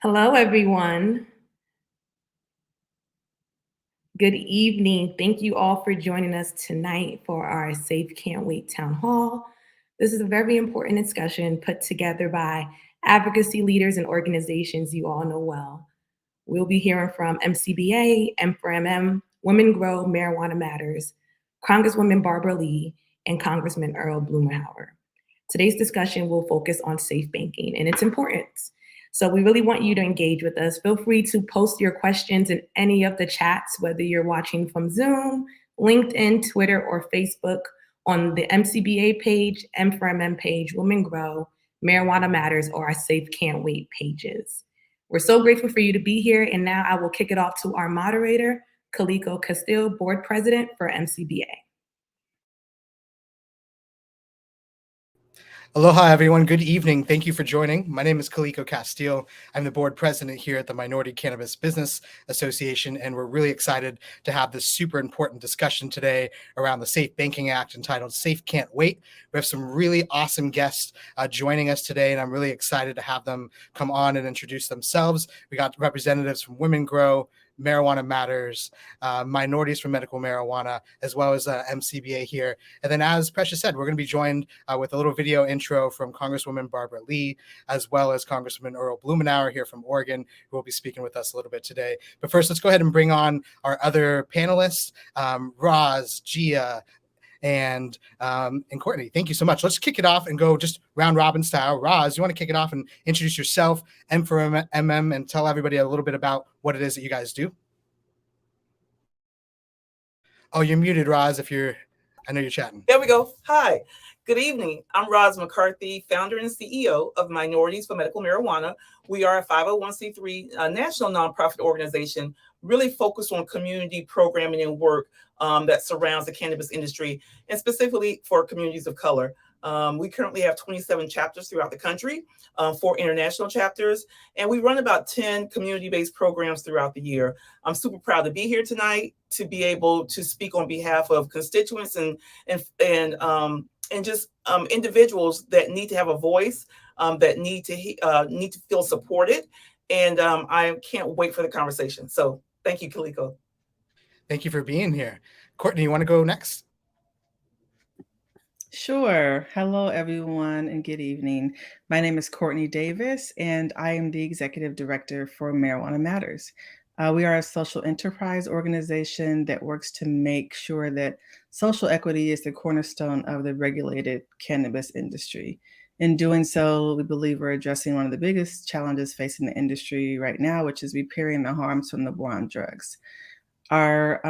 Hello, everyone. Good evening. Thank you all for joining us tonight for our Safe Can't Wait Town Hall. This is a very important discussion put together by advocacy leaders and organizations you all know well. We'll be hearing from MCBA, M4MM, Women Grow, Marijuana Matters, Congresswoman Barbara Lee, and Congressman Earl Blumenauer. Today's discussion will focus on safe banking and its importance. So we really want you to engage with us. Feel free to post your questions in any of the chats, whether you're watching from Zoom, LinkedIn, Twitter, or Facebook on the MCBA page, M4MM page, Women Grow, Marijuana Matters, or our Safe Can't Wait pages. We're so grateful for you to be here. And now I will kick it off to our moderator, Kaliko Castile, Board President for MCBA. Aloha, everyone. Good evening. Thank you for joining. My name is Kaliko Castile. I'm the board president here at the Minority Cannabis Business Association, and we're really excited to have this super important discussion today around the Safe Banking Act entitled Safe Can't Wait. We have some really awesome guests joining us today, and I'm really excited to have them come on and introduce themselves. We got representatives from Women Grow, Marijuana Matters, Minorities for Medical Marijuana, as well as MCBA here. And then, as Precious said, we're going to be joined with a little video intro from Congresswoman Barbara Lee, as well as Congressman Earl Blumenauer here from Oregon, who will be speaking with us a little bit today. But first, let's go ahead and bring on our other panelists, Roz, Gia, and Courtney. Thank you so much. Let's kick it off and go just round robin style. Roz, you want to kick it off and introduce yourself, M for MM, and tell everybody a little bit about what it is that you guys do? Oh, you're muted, Roz, I know you're chatting. There we go. Hi. Good evening. I'm Roz McCarthy, founder and CEO of Minorities for Medical Marijuana. We are a 501c3 national nonprofit organization really focused on community programming and work that surrounds the cannabis industry, and specifically for communities of color. We currently have 27 chapters throughout the country, 4 international chapters, and we run about 10 community-based programs throughout the year. I'm super proud to be here tonight to be able to speak on behalf of constituents and just individuals that need to have a voice, that need to feel supported, and I can't wait for the conversation. So thank you, Kaliko. Thank you for being here. Courtney, you want to go next? Sure. Hello, everyone, and good evening. My name is Courtney Davis, and I am the Executive Director for Marijuana Matters. We are a social enterprise organization that works to make sure that social equity is the cornerstone of the regulated cannabis industry. In doing so, we believe we're addressing one of the biggest challenges facing the industry right now, which is repairing the harms from the war on drugs. Our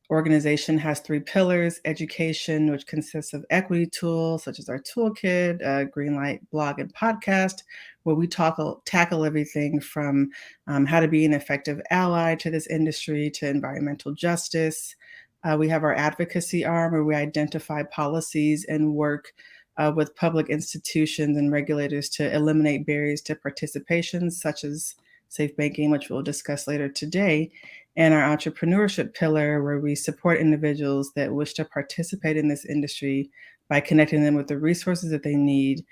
organization has 3 pillars: education, which consists of equity tools such as our toolkit, Greenlight blog and podcast, where we tackle everything from how to be an effective ally to this industry to environmental justice. We have our advocacy arm, where we identify policies and work with public institutions and regulators to eliminate barriers to participation, such as safe banking, which we'll discuss later today, and our entrepreneurship pillar, where we support individuals that wish to participate in this industry by connecting them with the resources that they need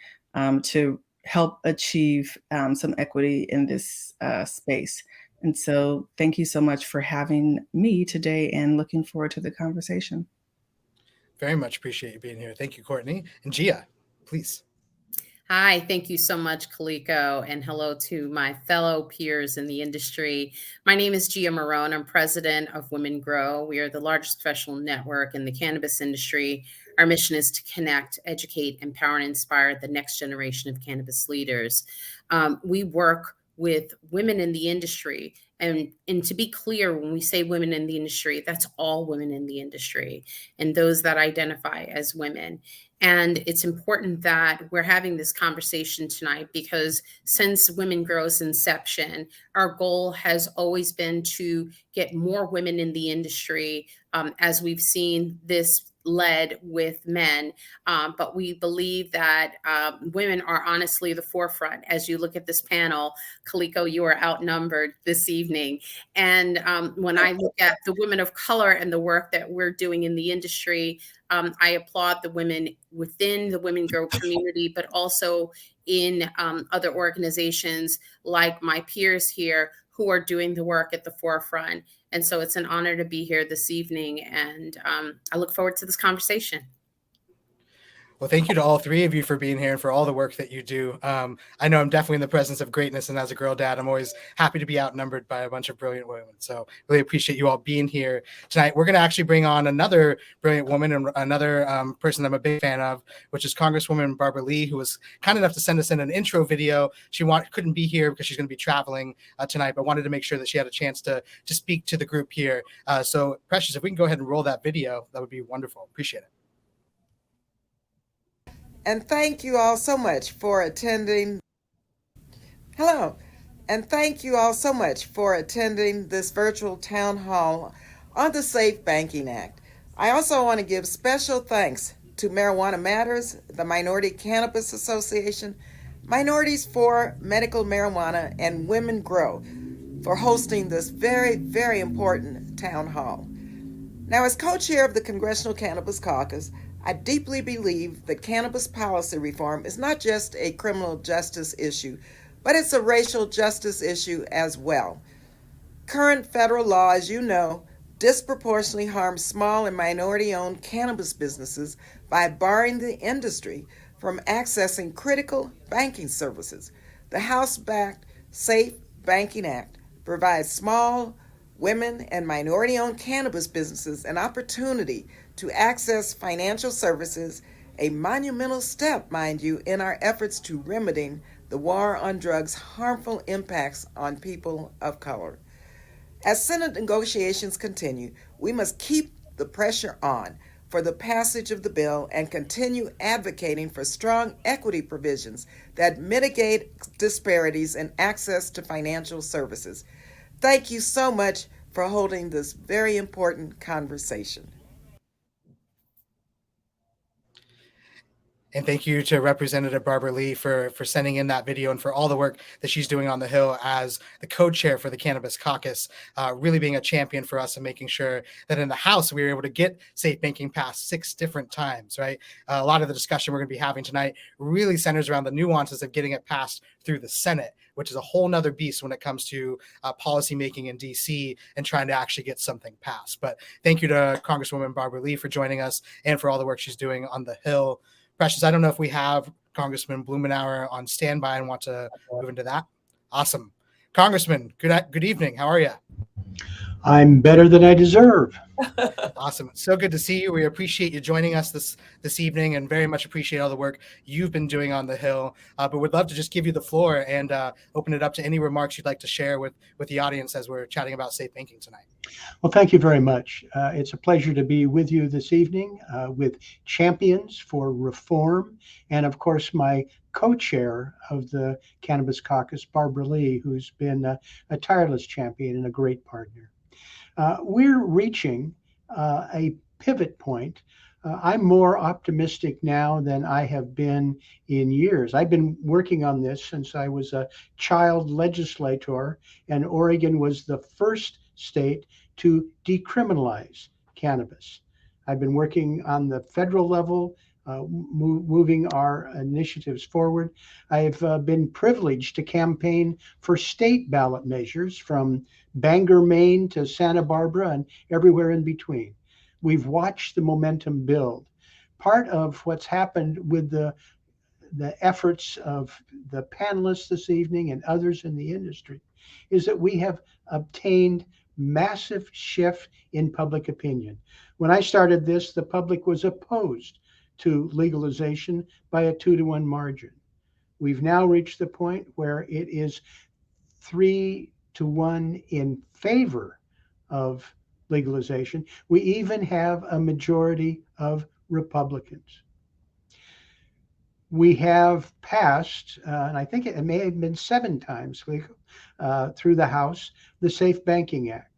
to help achieve some equity in this space. And so thank you so much for having me today, and looking forward to the conversation. Very much appreciate you being here. Thank you, Courtney. And Gia, please. Hi, thank you so much, Kaliko, and hello to my fellow peers in the industry. My name is Gia Marone. I'm president of Women Grow. We are the largest professional network in the cannabis industry. Our mission is to connect, educate, empower, and inspire the next generation of cannabis leaders. We work with women in the industry. And to be clear, when we say women in the industry, that's all women in the industry and those that identify as women. And it's important that we're having this conversation tonight because since Women Grow's inception, our goal has always been to get more women in the industry. As we've seen this led with men, but we believe that women are honestly the forefront. As you look at this panel, Kaliko, you are outnumbered this evening. And when I look at the women of color and the work that we're doing in the industry, I applaud the women within the Women Grow community, but also in other organizations like my peers here who are doing the work at the forefront. And so it's an honor to be here this evening, and I look forward to this conversation. Well, thank you to all three of you for being here and for all the work that you do. I know I'm definitely in the presence of greatness, and as a girl dad, I'm always happy to be outnumbered by a bunch of brilliant women. So really appreciate you all being here tonight. We're going to actually bring on another brilliant woman and another person I'm a big fan of, which is Congresswoman Barbara Lee, who was kind enough to send us in an intro video. She couldn't be here because she's going to be traveling tonight, but wanted to make sure that she had a chance to speak to the group here. So Precious, if we can go ahead and roll that video, that would be wonderful. Appreciate it. And thank you all so much for attending. Hello, and thank you all so much for attending this virtual town hall on the Safe Banking Act. I also want to give special thanks to Marijuana Matters, the Minority Cannabis Association, Minorities for Medical Marijuana, and Women Grow for hosting this very, very important town hall. Now, as co-chair of the Congressional Cannabis Caucus, I deeply believe that cannabis policy reform is not just a criminal justice issue, but it's a racial justice issue as well. Current federal law, as you know, disproportionately harms small and minority-owned cannabis businesses by barring the industry from accessing critical banking services. The House-backed Safe Banking Act provides small, women, and minority-owned cannabis businesses an opportunity to access financial services, a monumental step, mind you, in our efforts to remedying the war on drugs' harmful impacts on people of color. As Senate negotiations continue, we must keep the pressure on for the passage of the bill and continue advocating for strong equity provisions that mitigate disparities in access to financial services. Thank you so much for holding this very important conversation. And thank you to Representative Barbara Lee for sending in that video and for all the work that she's doing on the Hill as the co-chair for the Cannabis Caucus, really being a champion for us and making sure that in the House we were able to get safe banking passed 6 different times, right? A lot of the discussion we're going to be having tonight really centers around the nuances of getting it passed through the Senate, which is a whole nother beast when it comes to policy making in DC and trying to actually get something passed. But thank you to Congresswoman Barbara Lee for joining us and for all the work she's doing on the Hill. Precious, I don't know if we have Congressman Blumenauer on standby and want to move into that. Awesome. Congressman, good evening. How are you? I'm better than I deserve. Awesome. So good to see you. We appreciate you joining us this evening and very much appreciate all the work you've been doing on the Hill. But we'd love to just give you the floor and open it up to any remarks you'd like to share with the audience as we're chatting about safe banking tonight. Well, thank you very much. It's a pleasure to be with you this evening with champions for reform and, of course, my co-chair of the Cannabis Caucus, Barbara Lee, who's been a tireless champion and a great partner. We're reaching a pivot point. I'm more optimistic now than I have been in years. I've been working on this since I was a child legislator, and Oregon was the first state to decriminalize cannabis. I've been working on the federal level, moving our initiatives forward. I've been privileged to campaign for state ballot measures from Bangor, Maine to Santa Barbara and everywhere in between. We've watched the momentum build. Part of what's happened with the efforts of the panelists this evening and others in the industry is that we have obtained massive shift in public opinion. When I started this, the public was opposed to legalization by a 2-to-1 margin. We've now reached the point where it is 3-to-1 in favor of legalization. We even have a majority of Republicans. We have passed, and I think it may have been 7 times through the House, the Safe Banking Act.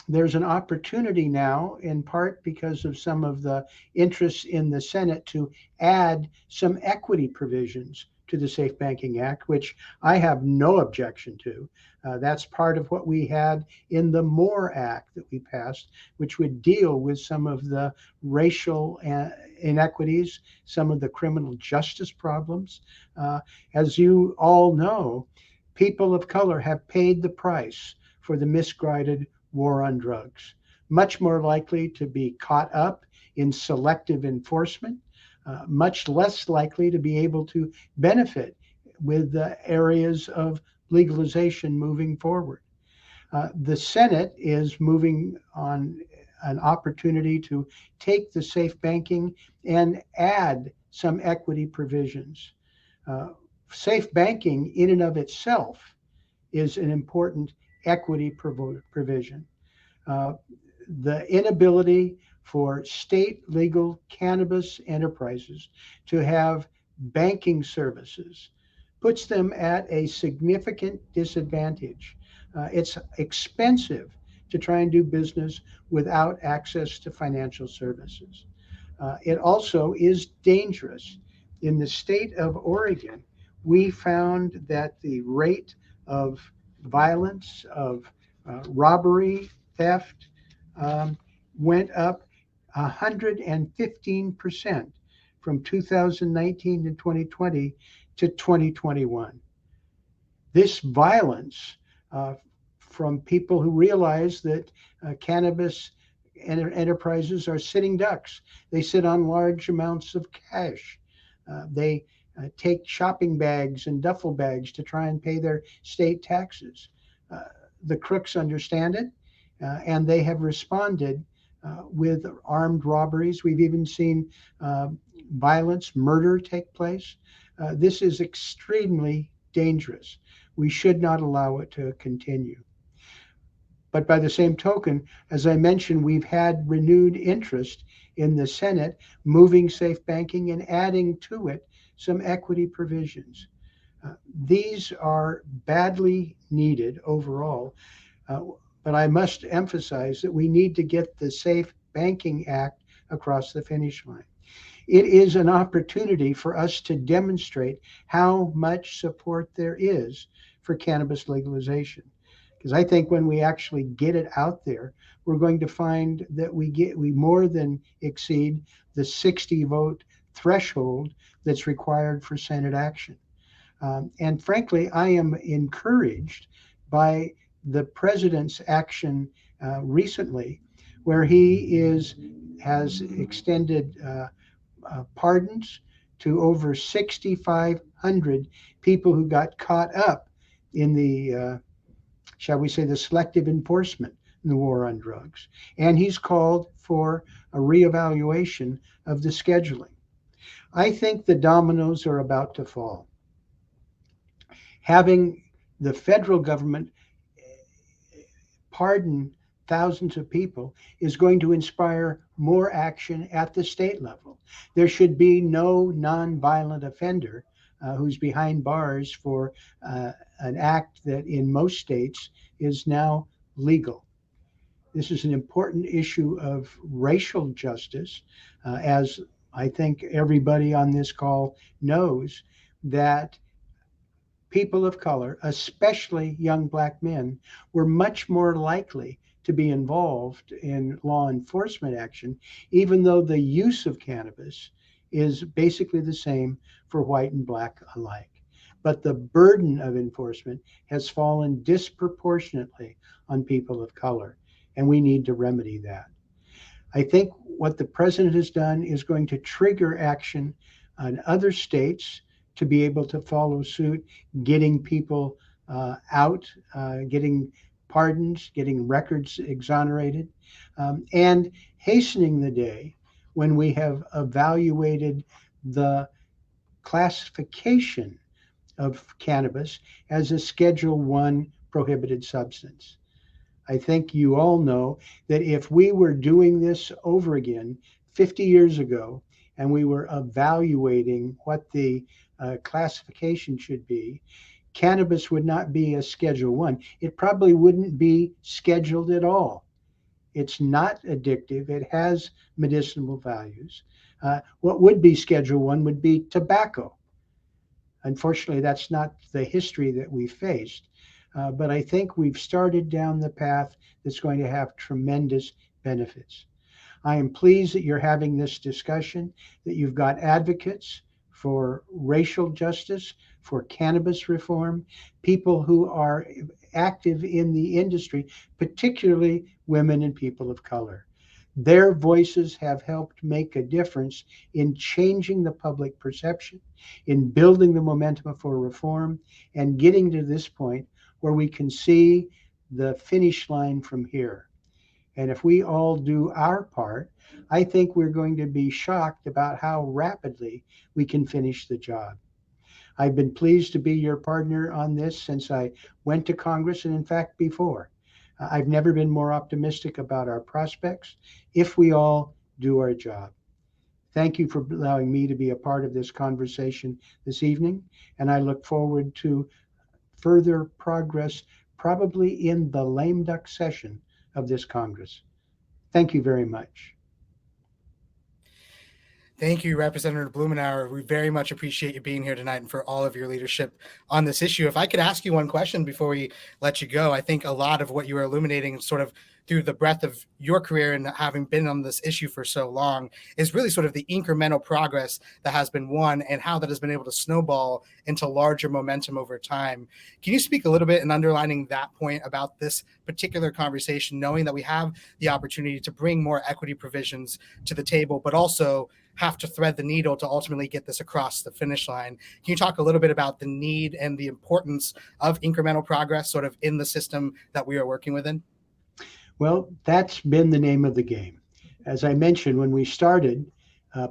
there's an opportunity now, in part because of some of the interests in the Senate, to add some equity provisions to the Safe Banking Act, which I have no objection to. That's part of what we had in the MORE Act that we passed, which would deal with some of the racial inequities, some of the criminal justice problems. As you all know, people of color have paid the price for the misguided war on drugs, much more likely to be caught up in selective enforcement, much less likely to be able to benefit with the areas of legalization moving forward. The Senate is moving on an opportunity to take the safe banking and add some equity provisions. Safe banking in and of itself is an important equity provision. The inability for state legal cannabis enterprises to have banking services puts them at a significant disadvantage. It's expensive to try and do business without access to financial services. It also is dangerous. In the state of Oregon, we found that the rate of violence, of robbery, theft, went up 115% from 2019 to 2020 to 2021. This violence from people who realize that cannabis enterprises are sitting ducks. They sit on large amounts of cash. They take shopping bags and duffel bags to try and pay their state taxes. The crooks understand it, and they have responded with armed robberies. We've even seen violence, murder take place. This is extremely dangerous. We should not allow it to continue. But by the same token, as I mentioned, we've had renewed interest in the Senate moving safe banking and adding to it some equity provisions. These are badly needed overall, but I must emphasize that we need to get the Safe Banking Act across the finish line. It is an opportunity for us to demonstrate how much support there is for cannabis legalization. Because I think when we actually get it out there, we're going to find that we more than exceed the 60 vote threshold that's required for Senate action. And frankly, I am encouraged by the president's action recently, where he has extended pardons to over 6,500 people who got caught up in the shall we say, the selective enforcement in the war on drugs. And he's called for a reevaluation of the scheduling. I think the dominoes are about to fall. Having the federal government pardon thousands of people is going to inspire more action at the state level. There should be no nonviolent offender who's behind bars for an act that in most states is now legal. This is an important issue of racial justice, as I think everybody on this call knows that people of color, especially young Black men, were much more likely to be involved in law enforcement action, even though the use of cannabis is basically the same for white and Black alike. But the burden of enforcement has fallen disproportionately on people of color, and we need to remedy that. I think what the president has done is going to trigger action on other states to be able to follow suit, getting people out, getting pardons, getting records exonerated, and hastening the day when we have evaluated the classification of cannabis as a Schedule I prohibited substance. I think you all know that if we were doing this over again 50 years ago and we were evaluating what the classification should be, cannabis would not be a Schedule I. It probably wouldn't be scheduled at all. It's not addictive. It has medicinal values. What would be Schedule 1 would be tobacco. Unfortunately, that's not the history that we faced. But I think we've started down the path that's going to have tremendous benefits. I am pleased that you're having this discussion, that you've got advocates for racial justice, for cannabis reform, people who are active in the industry, particularly women and people of color. Their voices have helped make a difference in changing the public perception, in building the momentum for reform, and getting to this point where we can see the finish line from here. And if we all do our part, I think we're going to be shocked about how rapidly we can finish the job. I've been pleased to be your partner on this since I went to Congress, and in fact, before. I've never been more optimistic about our prospects if we all do our job. Thank you for allowing me to be a part of this conversation this evening, and I look forward to further progress, probably in the lame duck session of this Congress. Thank you very much. Thank you, Representative Blumenauer. We very much appreciate you being here tonight and for all of your leadership on this issue. If I could ask you one question before we let you go, I think a lot of what you are illuminating sort of through the breadth of your career and having been on this issue for so long is really sort of the incremental progress that has been won and how that has been able to snowball into larger momentum over time. Can you speak a little bit in underlining that point about this particular conversation, knowing that we have the opportunity to bring more equity provisions to the table, but also have to thread the needle to ultimately get this across the finish line? Can you talk a little bit about the need and the importance of incremental progress sort of in the system that we are working within? Well, that's been the name of the game. As I mentioned, when we started,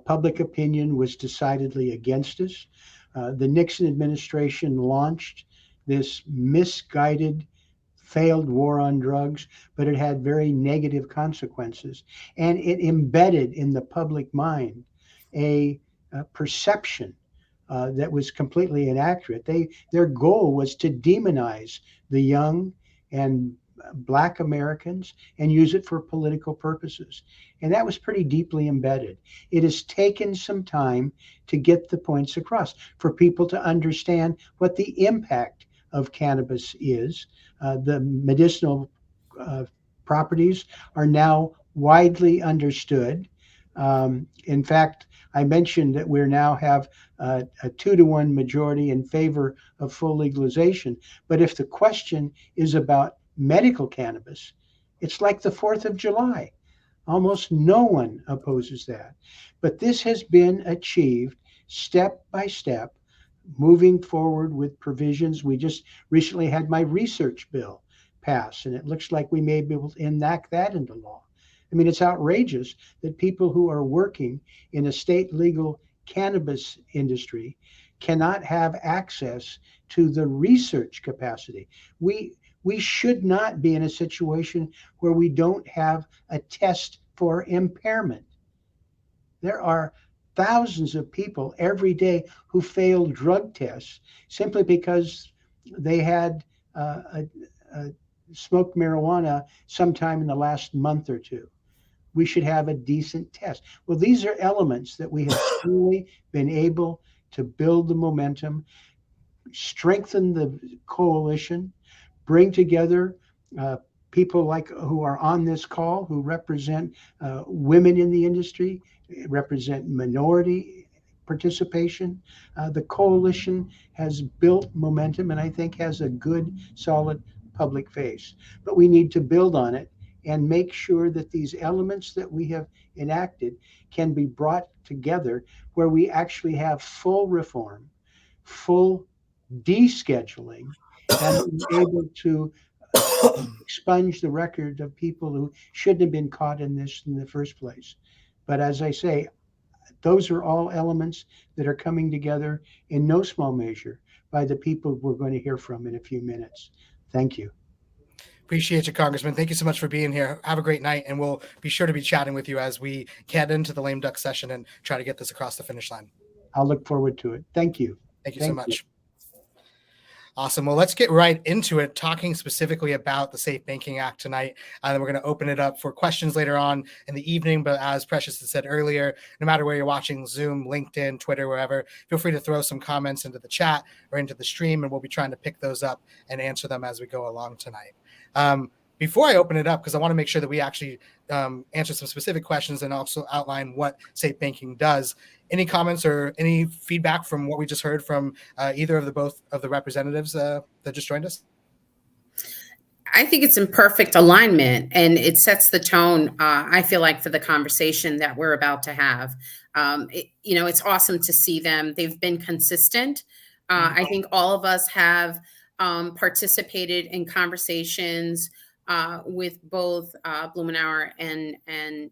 public opinion was decidedly against us. The Nixon administration launched this misguided, failed war on drugs, but it had very negative consequences. And it embedded in the public mind a perception that was completely inaccurate. Their goal was to demonize the young and Black Americans and use it for political purposes. And that was pretty deeply embedded. It has taken some time to get the points across, for people to understand what the impact of cannabis is. The medicinal properties are now widely understood. In fact, I mentioned that we now have a 2-to-1 majority in favor of full legalization. But if the question is about medical cannabis, it's like the 4th of July. Almost no one opposes that. But this has been achieved step by step, moving forward with provisions. We just recently had my research bill pass, and it looks like we may be able to enact that into law. I mean, it's outrageous that people who are working in a state legal cannabis industry cannot have access to the research capacity. We should not be in a situation where we don't have a test for impairment. There are thousands of people every day who fail drug tests simply because they had smoked marijuana sometime in the last month or two. We should have a decent test. Well, these are elements that we have slowly been able to build the momentum, strengthen the coalition, bring together people like who are on this call, who represent women in the industry, represent minority participation. The coalition has built momentum and I think has a good, solid public face. But we need to build on it and make sure that these elements that we have enacted can be brought together where we actually have full reform, full descheduling, and be able to expunge the record of people who shouldn't have been caught in this in the first place. But as I say, those are all elements that are coming together in no small measure by the people we're going to hear from in a few minutes. Thank you. Appreciate you, Congressman. Thank you so much for being here. Have a great night, and we'll be sure to be chatting with you as we get into the lame duck session and try to get this across the finish line. I'll look forward to it. Thank you. Thank you so much. Awesome. Well, let's get right into it, talking specifically about the Safe Banking Act tonight. And then we're going to open it up for questions later on in the evening. But as Precious had said earlier, no matter where you're watching, Zoom, LinkedIn, Twitter, wherever, feel free to throw some comments into the chat or into the stream, and we'll be trying to pick those up and answer them as we go along tonight. Before I open it up, because I want to make sure that we actually answer some specific questions and also outline what safe banking does. Any comments or any feedback from what we just heard from either of both of the representatives that just joined us? I think it's in perfect alignment, and it sets the tone, I feel like, for the conversation that we're about to have. It's awesome to see them. They've been consistent. I think all of us have participated in conversations with both Blumenauer and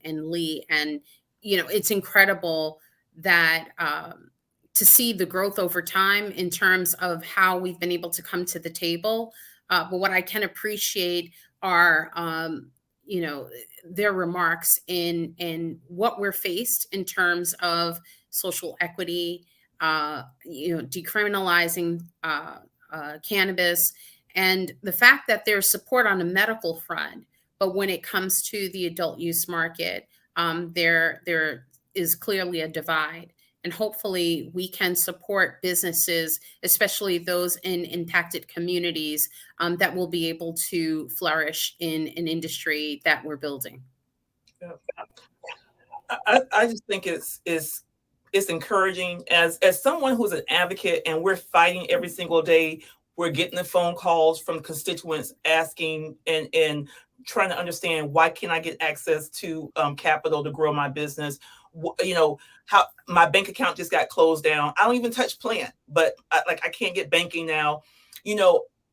Lee. And, it's incredible that to see the growth over time in terms of how we've been able to come to the table. But what I can appreciate are, their remarks in what we're faced in terms of social equity, decriminalizing cannabis, and the fact that there's support on the medical front. But when it comes to the adult use market, there is clearly a divide. And hopefully we can support businesses, especially those in impacted communities, that will be able to flourish in an industry that we're building. I just think it's encouraging as someone who's an advocate, and we're fighting every single day. We're getting the phone calls from constituents asking and trying to understand, why can't I get access to capital to grow my business? How my bank account just got closed down. I don't even touch plant, but I can't get banking now.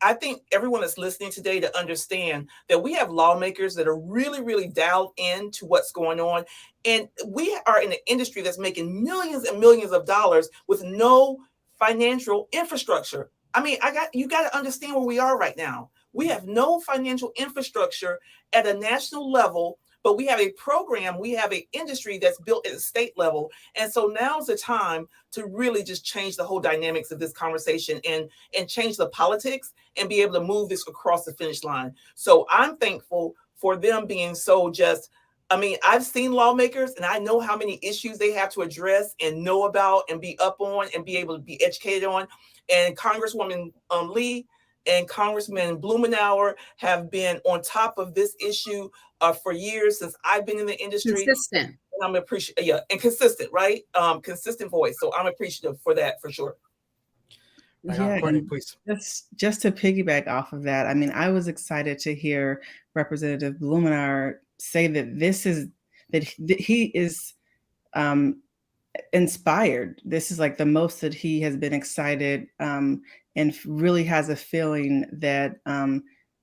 I think everyone that's listening today to understand that we have lawmakers that are really, really dialed in to what's going on. And we are in an industry that's making millions and millions of dollars with no financial infrastructure. I mean, you got to understand where we are right now. We have no financial infrastructure at a national level, but we have a program, we have an industry that's built at a state level. And so now's the time to really just change the whole dynamics of this conversation and change the politics and be able to move this across the finish line. So I'm thankful for them being so just, I've seen lawmakers, and I know how many issues they have to address and know about and be up on and be able to be educated on. And Congresswoman Lee and Congressman Blumenauer have been on top of this issue for years, since I've been in the industry. Consistent. And I'm appreciative, and consistent, right? Consistent voice. So I'm appreciative for that, for sure. Courtney, please. Just to piggyback off of that, I was excited to hear Representative Blumenauer say that he is inspired. This is like the most that he has been excited and really has a feeling that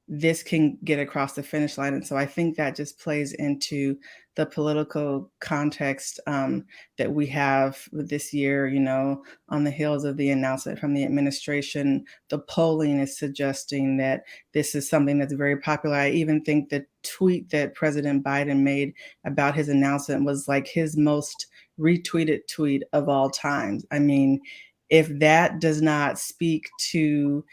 this can get across the finish line. And so I think that just plays into the political context that we have this year, on the heels of the announcement from the administration. The polling is suggesting that this is something that's very popular. I even think the tweet that President Biden made about his announcement was like his most retweeted tweet of all times. If that does not speak to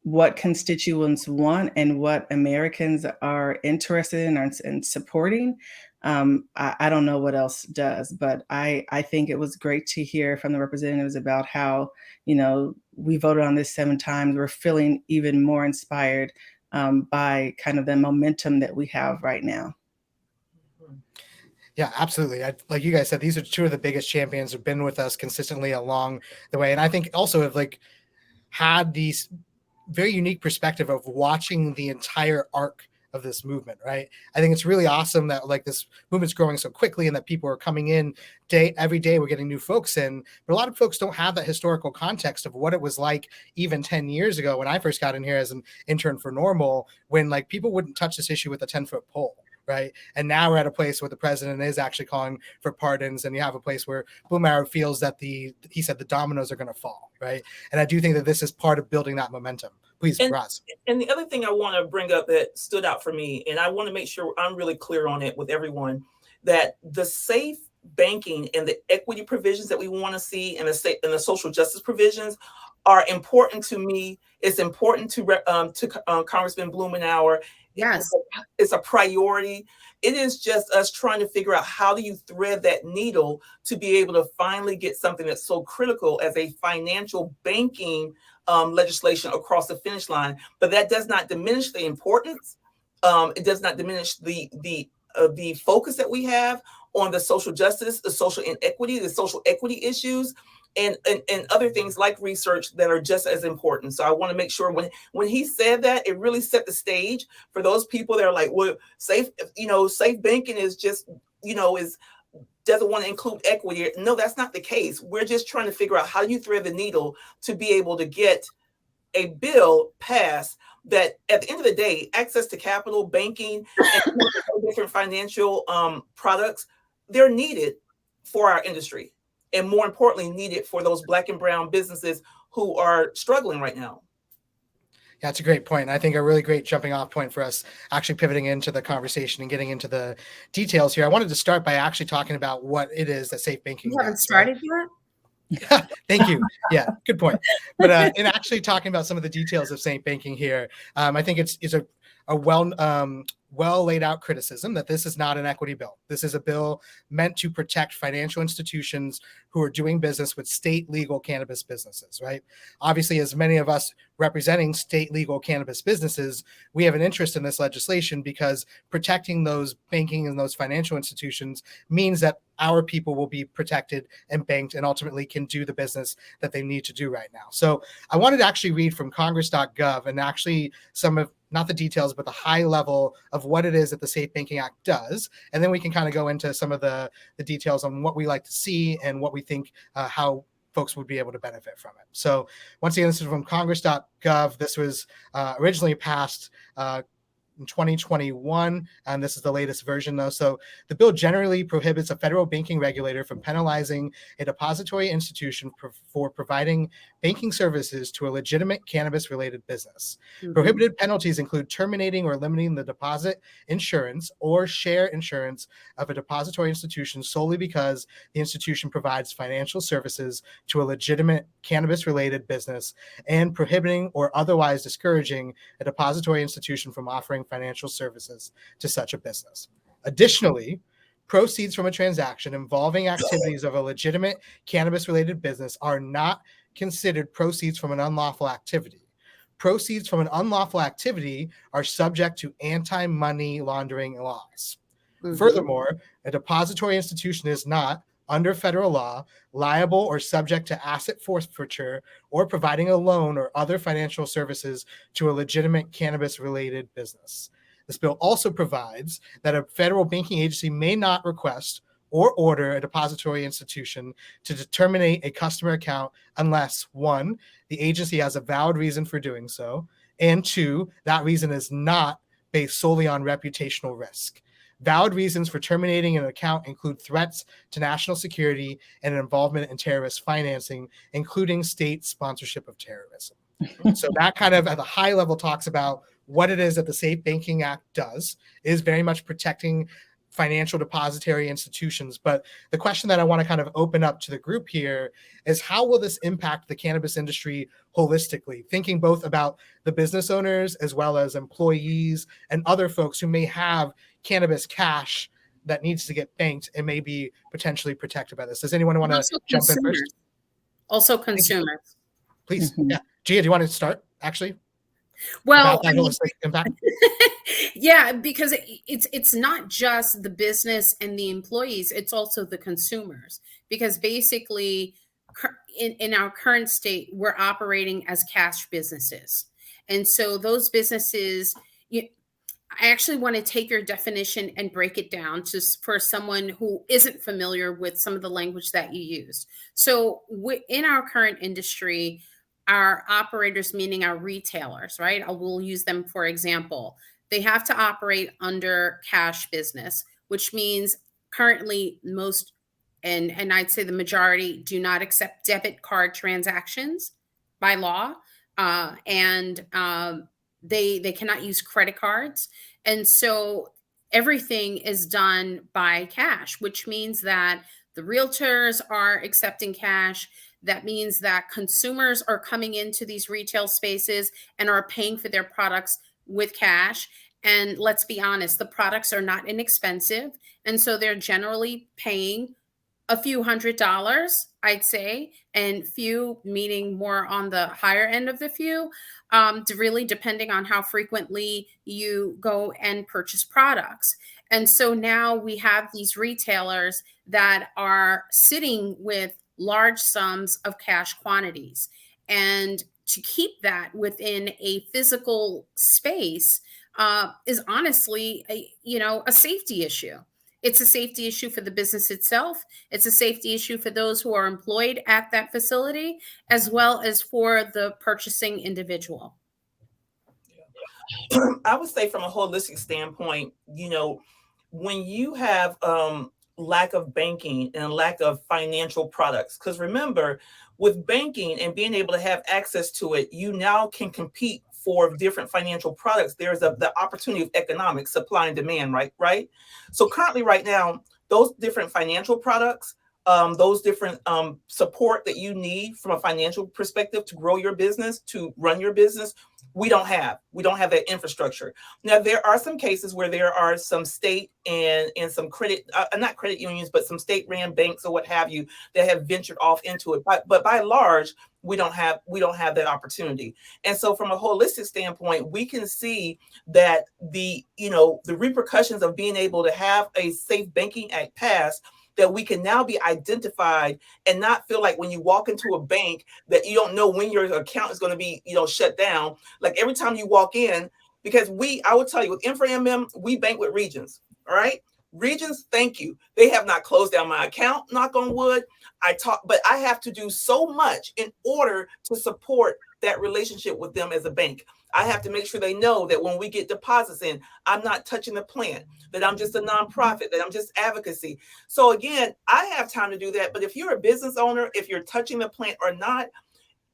what constituents want and what Americans are interested in and supporting, I don't know what else does. But I think it was great to hear from the representatives about how, we voted on this 7 times. We're feeling even more inspired by kind of the momentum that we have right now. Yeah, absolutely. Like you guys said, these are 2 of the biggest champions who've been with us consistently along the way. And I think also have had these very unique perspective of watching the entire arc of this movement, right? I think it's really awesome that this movement's growing so quickly and that people are coming in every day. We're getting new folks in, but a lot of folks don't have that historical context of what it was like even 10 years ago when I first got in here as an intern for Normal, when people wouldn't touch this issue with a 10-foot pole. Right. And now we're at a place where the president is actually calling for pardons, and you have a place where Blumenauer feels that he said the dominoes are going to fall. Right. And I do think that this is part of building that momentum. Please, Roz. And the other thing I want to bring up that stood out for me, and I want to make sure I'm really clear on it with everyone, that the safe banking and the equity provisions that we want to see and the social justice provisions are important to me. It's important to Congressman Blumenauer. Yes. It's a priority. It is just us trying to figure out how do you thread that needle to be able to finally get something that's so critical as a financial banking legislation across the finish line. But that does not diminish the importance. It does not diminish the focus that we have on the social justice, the social inequity, the social equity issues, and other things like research that are just as important. So I want to make sure when he said that, it really set the stage for those people that are like, well, safe banking is just, is doesn't want to include equity. No, that's not the case. We're just trying to figure out how you thread the needle to be able to get a bill passed that at the end of the day, access to capital, banking, and different financial products, they're needed for our industry. And more importantly, needed for those Black and brown businesses who are struggling right now. Yeah, that's a great point. I think a really great jumping off point for us actually pivoting into the conversation and getting into the details here. I wanted to start by actually talking about what it is that safe banking You haven't does, started yet? Thank you. Yeah, good point. But in actually talking about some of the details of safe banking here, I think it's a well laid out criticism that this is not an equity bill. This is a bill meant to protect financial institutions who are doing business with state legal cannabis businesses, right? Obviously, as many of us representing state legal cannabis businesses, we have an interest in this legislation because protecting those banking and those financial institutions means that our people will be protected and banked and ultimately can do the business that they need to do right now. So I wanted to actually read from congress.gov and actually some of, not the details, but the high level of what it is that the Safe Banking Act does. And then we can kind of go into some of the details on what we like to see and what we think, how folks would be able to benefit from it. So once again, this is from congress.gov. This was originally passed in 2021, and this is the latest version though. So the bill generally prohibits a federal banking regulator from penalizing a depository institution for providing banking services to a legitimate cannabis-related business. Mm-hmm. Prohibited penalties include terminating or limiting the deposit insurance or share insurance of a depository institution solely because the institution provides financial services to a legitimate cannabis-related business, and prohibiting or otherwise discouraging a depository institution from offering financial services to such a business. Additionally, proceeds from a transaction involving activities of a legitimate cannabis-related business are not considered proceeds from an unlawful activity. Proceeds from an unlawful activity are subject to anti-money laundering laws. Mm-hmm. Furthermore, a depository institution is not, under federal law, liable or subject to asset forfeiture or providing a loan or other financial services to a legitimate cannabis-related business. This bill also provides that a federal banking agency may not request or order a depository institution to terminate a customer account unless, 1, the agency has a valid reason for doing so, and 2, that reason is not based solely on reputational risk. Valid reasons for terminating an account include threats to national security and involvement in terrorist financing, including state sponsorship of terrorism. So that kind of at a high level talks about what it is that the Safe Banking Act does. It is very much protecting financial depository institutions. But the question that I want to kind of open up to the group here is, how will this impact the cannabis industry holistically, thinking both about the business owners as well as employees and other folks who may have cannabis cash that needs to get banked and may be potentially protected by this. Does anyone want to jump in first? Also consumers. Please. Mm-hmm. Yeah. Gia, do you want to start actually? Well, holistic impact? Yeah, because it's not just the business and the employees, it's also the consumers. Because basically, in our current state, we're operating as cash businesses. And so those businesses, I actually want to take your definition and break it down just for someone who isn't familiar with some of the language that you used. So in our current industry, our operators, meaning our retailers, right? We'll use them for example. They have to operate under cash business, which means currently most, and I'd say the majority, do not accept debit card transactions by law. They cannot use credit cards. And so everything is done by cash, which means that the realtors are accepting cash. That means that consumers are coming into these retail spaces and are paying for their products with cash. And let's be honest, the products are not inexpensive. And so they're generally paying a few $100s, I'd say, and few meaning more on the higher end of the few, really depending on how frequently you go and purchase products. And so now we have these retailers that are sitting with large sums of cash quantities. And to keep that within a physical space is honestly a safety issue. It's a safety issue for the business itself. It's a safety issue for those who are employed at that facility, as well as for the purchasing individual. I would say from a holistic standpoint, when you have lack of banking and lack of financial products, because remember, with banking and being able to have access to it, you now can compete for different financial products. There's the opportunity of economics, supply and demand, right? So currently right now, those different financial products, those different support that you need from a financial perspective to grow your business, to run your business, we don't have that infrastructure. Now, there are some cases where there are some state and some credit, not credit unions, but some state ran banks or what have you that have ventured off into it. But by and large, we don't have that opportunity. And so from a holistic standpoint, we can see that the repercussions of being able to have a Safe Banking Act passed, that we can now be identified and not feel like when you walk into a bank that you don't know when your account is going to be, shut down. Like every time you walk in, because I will tell you with InfraMM, we bank with Regions. All right. Regions, thank you. They have not closed down my account, knock on wood. But I have to do so much in order to support that relationship with them as a bank. I have to make sure they know that when we get deposits in, I'm not touching the plant, that I'm just a nonprofit, that I'm just advocacy. So again, I have time to do that. But if you're a business owner, if you're touching the plant or not,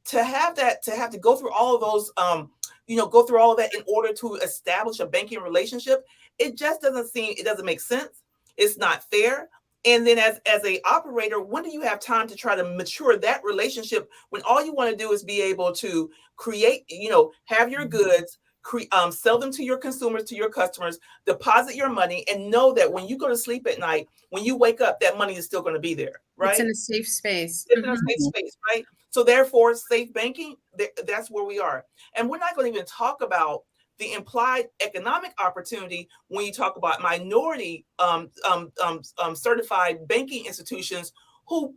to have to go through all of those, go through all of that in order to establish a banking relationship, it doesn't make sense. It's not fair. And then as a operator, when do you have time to try to mature that relationship when all you want to do is be able to create, have your goods, sell them to your consumers, to your customers, deposit your money, and know that when you go to sleep at night, when you wake up, that money is still going to be there, right? It's in a safe space. It's in a safe space, right? So therefore, safe banking, that's where we are. And we're not going to even talk about the implied economic opportunity when you talk about minority certified banking institutions, who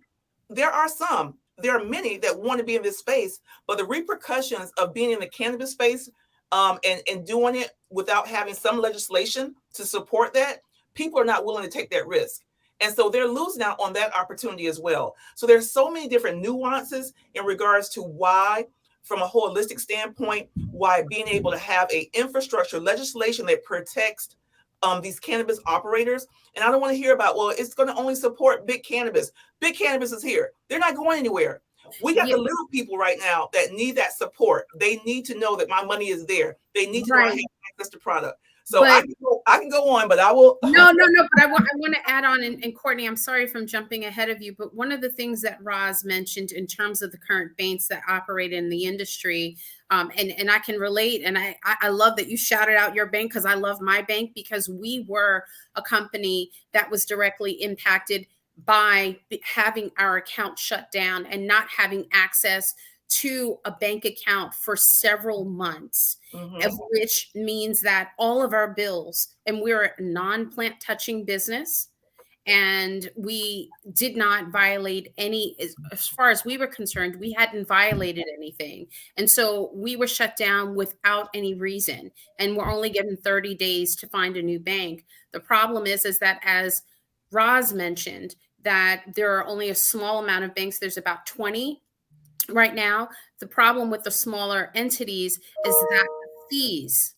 there are many that want to be in this space, but the repercussions of being in the cannabis space and doing it without having some legislation to support that, people are not willing to take that risk. And so they're losing out on that opportunity as well. So there's so many different nuances in regards to why, from a holistic standpoint, why being able to have a infrastructure legislation that protects these cannabis operators. And I don't want to hear about, well, it's going to only support big cannabis. Big cannabis is here. They're not going anywhere. We got the little people right now that need that support. They need to know that my money is there. They need to know I have access to product. So I can go on, but I will. No. But I want to add on, and Courtney, I'm sorry if I'm jumping ahead of you, but one of the things that Roz mentioned in terms of the current banks that operate in the industry, and I can relate, and I love that you shouted out your bank, because I love my bank, because we were a company that was directly impacted by having our account shut down and not having access to a bank account for several months, of which means that all of our bills, and we're a non-plant touching business, and we did not violate any, as far as we were concerned, we hadn't violated anything. And so we were shut down without any reason, and we're only given 30 days to find a new bank. The problem is that, as Roz mentioned, that there are only a small amount of banks. There's about 20 right now. The problem with the smaller entities is that the fees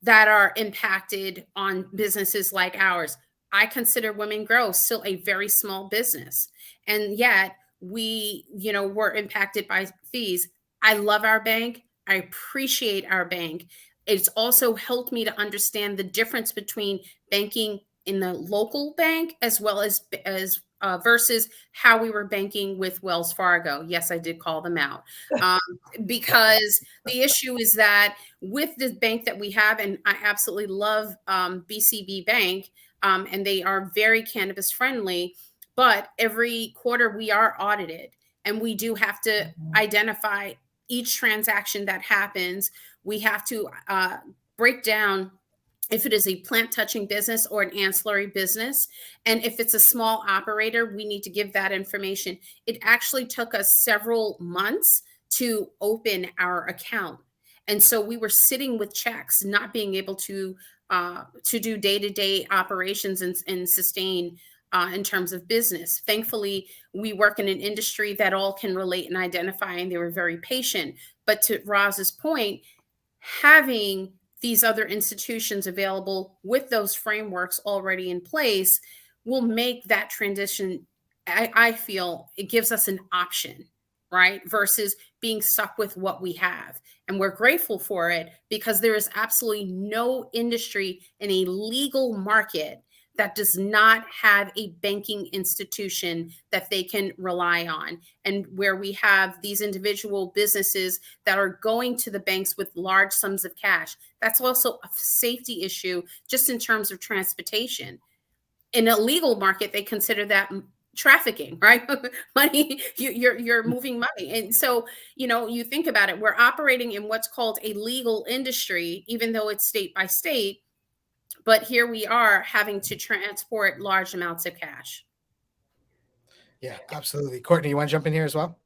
that are impacted on businesses like ours. I consider Women Grow still a very small business, and yet we, were impacted by fees. I love our bank. I appreciate our bank. It's also helped me to understand the difference between banking in the local bank as well as versus how we were banking with Wells Fargo. Yes, I did call them out, because the issue is that with the bank that we have, and I absolutely love BCB Bank, and they are very cannabis friendly, but every quarter we are audited, and we do have to identify each transaction that happens. We have to break down if it is a plant touching business or an ancillary business. And if it's a small operator, we need to give that information. It actually took us several months to open our account. And so we were sitting with checks, not being able to do day-to-day operations and sustain in terms of business. Thankfully, we work in an industry that all can relate and identify, and they were very patient. But to Roz's point, having these other institutions available with those frameworks already in place will make that transition, I feel it gives us an option, right? Versus being stuck with what we have. And we're grateful for it because there is absolutely no industry in a legal market that does not have a banking institution that they can rely on. And where we have these individual businesses that are going to the banks with large sums of cash, that's also a safety issue just in terms of transportation. In a legal market, they consider that trafficking, right? Money, you're moving money. And so, you think about it, we're operating in what's called a legal industry, even though it's state by state. But here we are having to transport large amounts of cash. Yeah, absolutely. Courtney, you want to jump in here as well?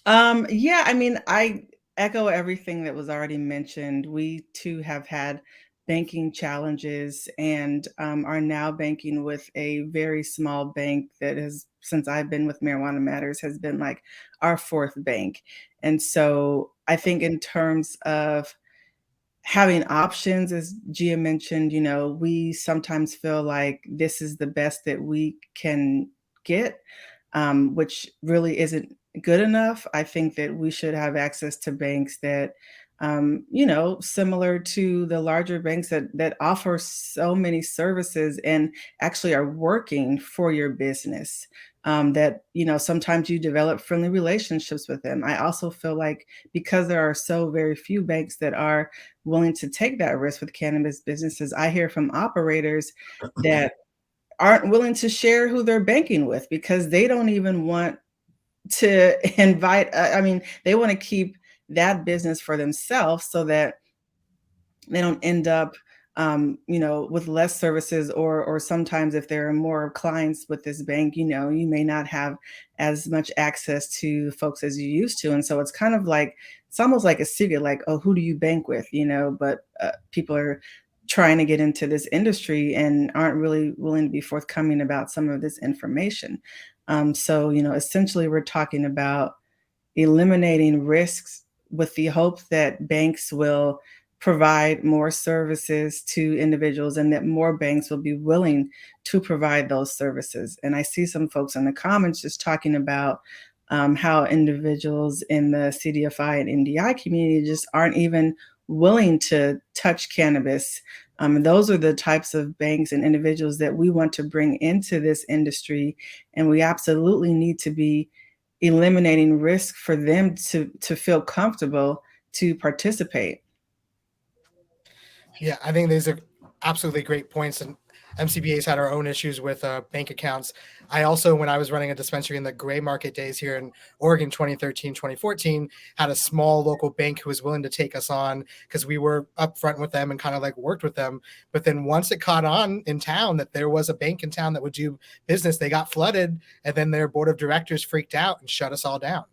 Yeah, I mean, I echo everything that was already mentioned. We too have had banking challenges and are now banking with a very small bank that has, since I've been with Marijuana Matters, has been like our fourth bank. And so I think in terms of having options, as Gia mentioned, we sometimes feel like this is the best that we can get, which really isn't good enough. I think that we should have access to banks that, similar to the larger banks that offer so many services and actually are working for your business. That sometimes you develop friendly relationships with them. I also feel like because there are so very few banks that are willing to take that risk with cannabis businesses, I hear from operators that aren't willing to share who they're banking with because they don't even want to invite. They want to keep that business for themselves so that they don't end up with less services, or sometimes if there are more clients with this bank, you may not have as much access to folks as you used to. And so it's kind of like, it's almost like a secret, like, oh, who do you bank with? But people are trying to get into this industry and aren't really willing to be forthcoming about some of this information. So essentially we're talking about eliminating risks with the hope that banks will provide more services to individuals and that more banks will be willing to provide those services. And I see some folks in the comments just talking about how individuals in the CDFI and MDI community just aren't even willing to touch cannabis. And those are the types of banks and individuals that we want to bring into this industry. And we absolutely need to be eliminating risk for them to feel comfortable to participate. Yeah, I think these are absolutely great points. And MCBA's had our own issues with bank accounts. I also, when I was running a dispensary in the gray market days here in Oregon, 2013, 2014, had a small local bank who was willing to take us on because we were upfront with them and kind of like worked with them. But then once it caught on in town that there was a bank in town that would do business, they got flooded, and then their board of directors freaked out and shut us all down.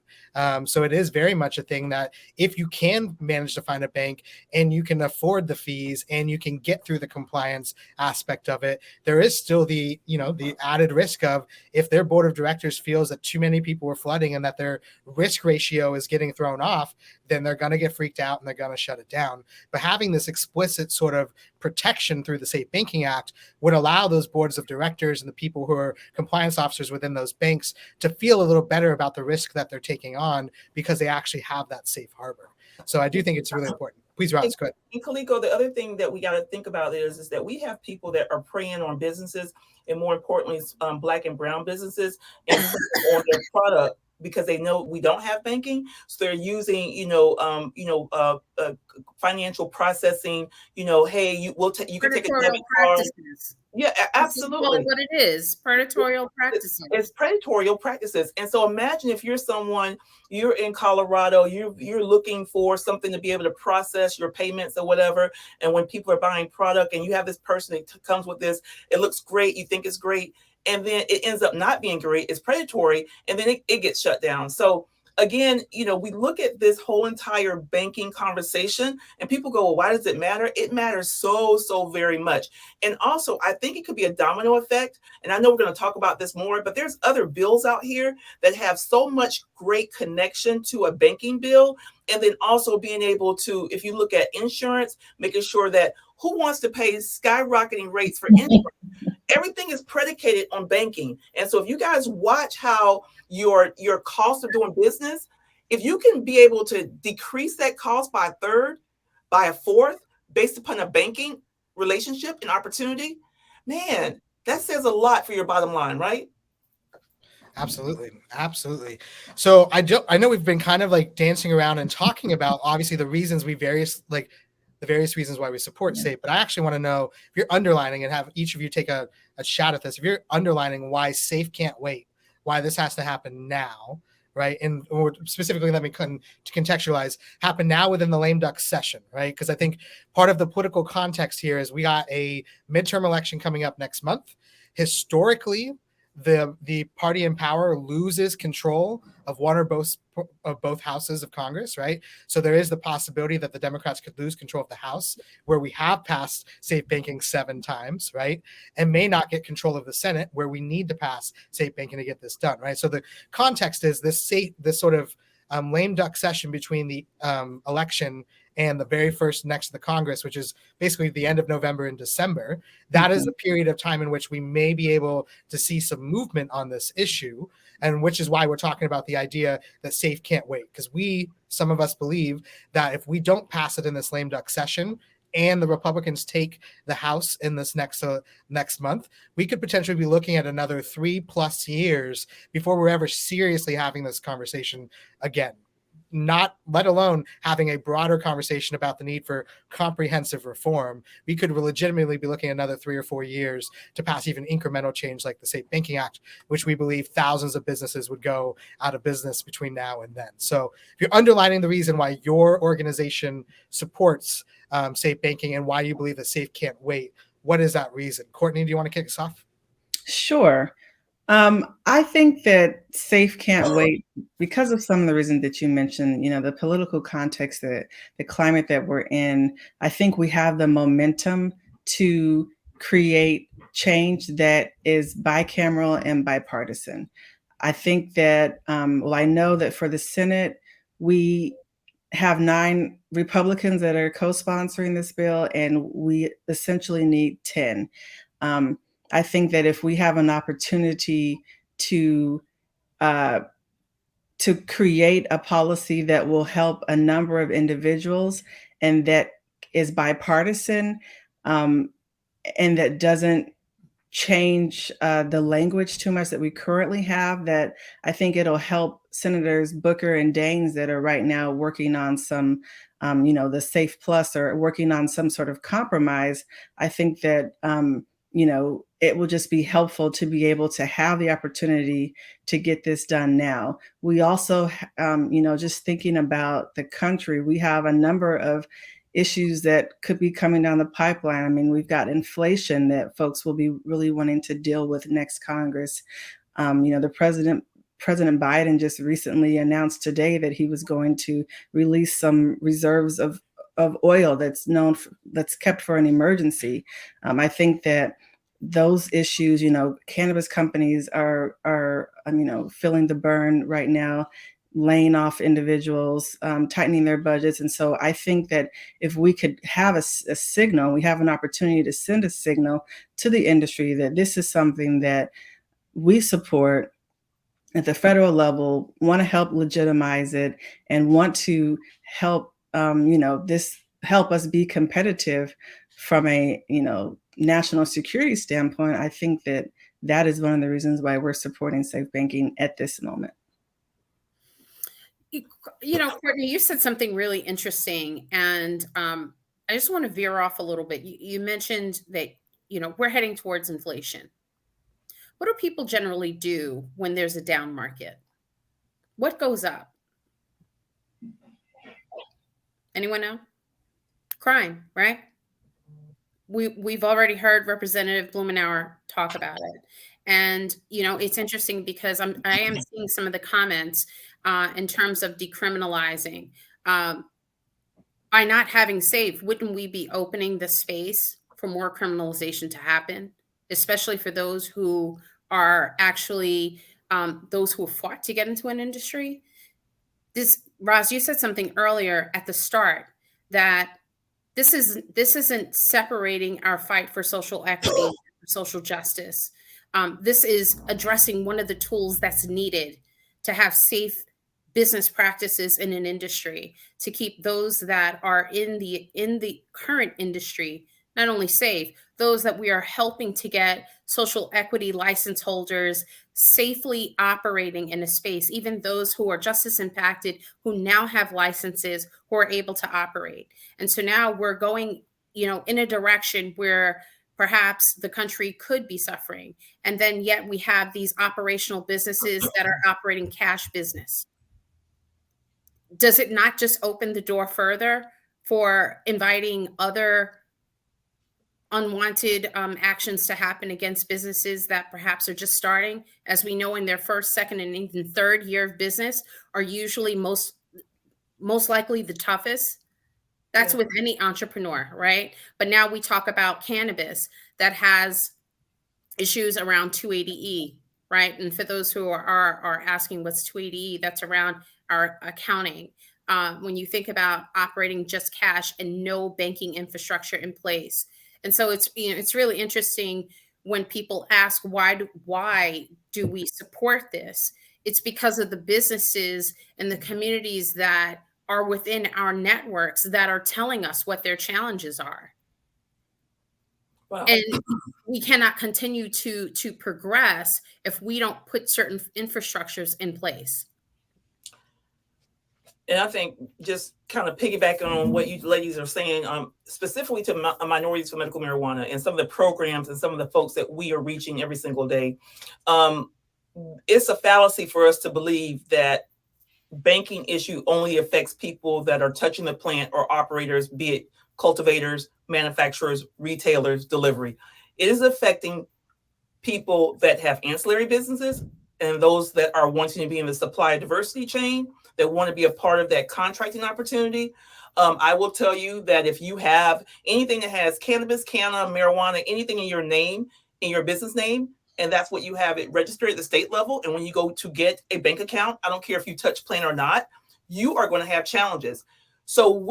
So it is very much a thing that if you can manage to find a bank and you can afford the fees and you can get through the compliance aspect of it, there is still the added risk of if their board of directors feels that too many people are flooding and that their risk ratio is getting thrown off, then they're going to get freaked out and they're going to shut it down. But having this explicit sort of protection through the Safe Banking Act would allow those boards of directors and the people who are compliance officers within those banks to feel a little better about the risk that they're taking on because they actually have that safe harbor. So I do think it's really important. Please, Roz, go ahead. And Kaliko, the other thing that we got to think about is that we have people that are preying on businesses, and more importantly, Black and brown businesses, and preying on their product because they know we don't have banking. So they're using, financial processing. Hey, you can take a debit card. Yeah, absolutely. What it is, predatory practices. It's predatory practices. And so imagine if you're someone, you're in Colorado, you're looking for something to be able to process your payments or whatever. And when people are buying product and you have this person that comes with this, it looks great, you think it's great, and then it ends up not being great, it's predatory, and then it gets shut down. So again, we look at this whole entire banking conversation and people go, well, why does it matter? It matters so very much. And also, I think it could be a domino effect. And I know we're going to talk about this more, but there's other bills out here that have so much great connection to a banking bill. And then also being able to, if you look at insurance, making sure that who wants to pay skyrocketing rates for insurance? Everything is predicated on banking. And so if you guys watch how your cost of doing business, if you can be able to decrease that cost by a third, by a fourth, based upon a banking relationship and opportunity, man, that says a lot for your bottom line, right? Absolutely. So I know we've been kind of like dancing around and talking about obviously the reasons the various reasons why we support SAFE, but I actually want to know if you're underlining and have each of you take a shot at this. If you're underlining why SAFE can't wait, why this has to happen now, right? And or specifically, let me to contextualize, happen now within the lame duck session, right? Because I think part of the political context here is we got a midterm election coming up next month. Historically, the party in power loses control of one or both houses of Congress, right? So there is the possibility that the Democrats could lose control of the House, where we have passed safe banking 7 times, right? And may not get control of the Senate, where we need to pass safe banking to get this done, right? So the context is this sort of lame duck session between the election and the very first next to the Congress, which is basically the end of November and December. That is a period of time in which we may be able to see some movement on this issue, and which is why we're talking about the idea that SAFE can't wait, because some of us believe that if we don't pass it in this lame duck session and the Republicans take the House in this next month, we could potentially be looking at another 3+ years before we're ever seriously having this conversation again. Not let alone having a broader conversation about the need for comprehensive reform. We could legitimately be looking at another 3 or 4 years to pass even incremental change like the Safe Banking Act, which we believe thousands of businesses would go out of business between now and then. So if you're underlining the reason why your organization supports safe banking and why you believe that SAFE can't wait, what is that reason? Courtney, do you want to kick us off? Sure. I think that SAFE can't wait because of some of the reasons that you mentioned, the political context, the climate that we're in. I think we have the momentum to create change that is bicameral and bipartisan. I think that, I know that for the Senate, we have 9 Republicans that are co-sponsoring this bill, and we essentially need 10. I think that if we have an opportunity to create a policy that will help a number of individuals and that is bipartisan, and that doesn't change the language too much that we currently have, that I think it'll help Senators Booker and Daines that are right now working on some, the Safe Plus or working on some sort of compromise. I think that, it will just be helpful to be able to have the opportunity to get this done now. We also, just thinking about the country, we have a number of issues that could be coming down the pipeline. I mean, we've got inflation that folks will be really wanting to deal with next Congress. The President Biden just recently announced today that he was going to release some reserves of oil that's kept for an emergency. I think that those issues, cannabis companies are feeling the burn right now, laying off individuals, tightening their budgets. And so I think that if we could have a signal, we have an opportunity to send a signal to the industry that this is something that we support at the federal level, want to help legitimize it, and want to help, help us be competitive from a, national security standpoint, I think that is one of the reasons why we're supporting safe banking at this moment. Courtney, you said something really interesting, and I just want to veer off a little bit. You mentioned that, we're heading towards inflation. What do people generally do when there's a down market? What goes up? Anyone know? Crime, right? We've already heard Representative Blumenauer talk about it. And, it's interesting because I am seeing some of the comments in terms of decriminalizing. By not having SAFE, wouldn't we be opening the space for more criminalization to happen, especially for those who are actually those who have fought to get into an industry? Roz, you said something earlier at the start that this isn't separating our fight for social equity, social justice. This is addressing one of the tools that's needed to have safe business practices in an industry, to keep those that are in the current industry not only safe, those that we are helping to get social equity license holders safely operating in a space, even those who are just as impacted, who now have licenses, who are able to operate. And so now we're going, in a direction where perhaps the country could be suffering. And then yet we have these operational businesses that are operating cash business. Does it not just open the door further for inviting other unwanted actions to happen against businesses that perhaps are just starting? As we know, in their first, second, and even third year of business are usually most likely the toughest. That's with any entrepreneur, right? But now we talk about cannabis that has issues around 280E, right? And for those who are asking what's 280E, that's around our accounting. When you think about operating just cash and no banking infrastructure in place. And so it's really interesting when people ask, why do we support this? It's because of the businesses and the communities that are within our networks that are telling us what their challenges are. Wow. And we cannot continue to progress if we don't put certain infrastructures in place. And I think just kind of piggybacking on what you ladies are saying, specifically to Minorities for Medical Marijuana and some of the programs and some of the folks that we are reaching every single day, it's a fallacy for us to believe that banking issue only affects people that are touching the plant or operators, be it cultivators, manufacturers, retailers, delivery. It is affecting people that have ancillary businesses and those that are wanting to be in the supply diversity chain, that want to be a part of that contracting opportunity. I will tell you that if you have anything that has cannabis, canna, marijuana, anything in your name, in your business name, and that's what you have it registered at the state level, and when you go to get a bank account, I don't care if you touch plant or not, you are going to have challenges. So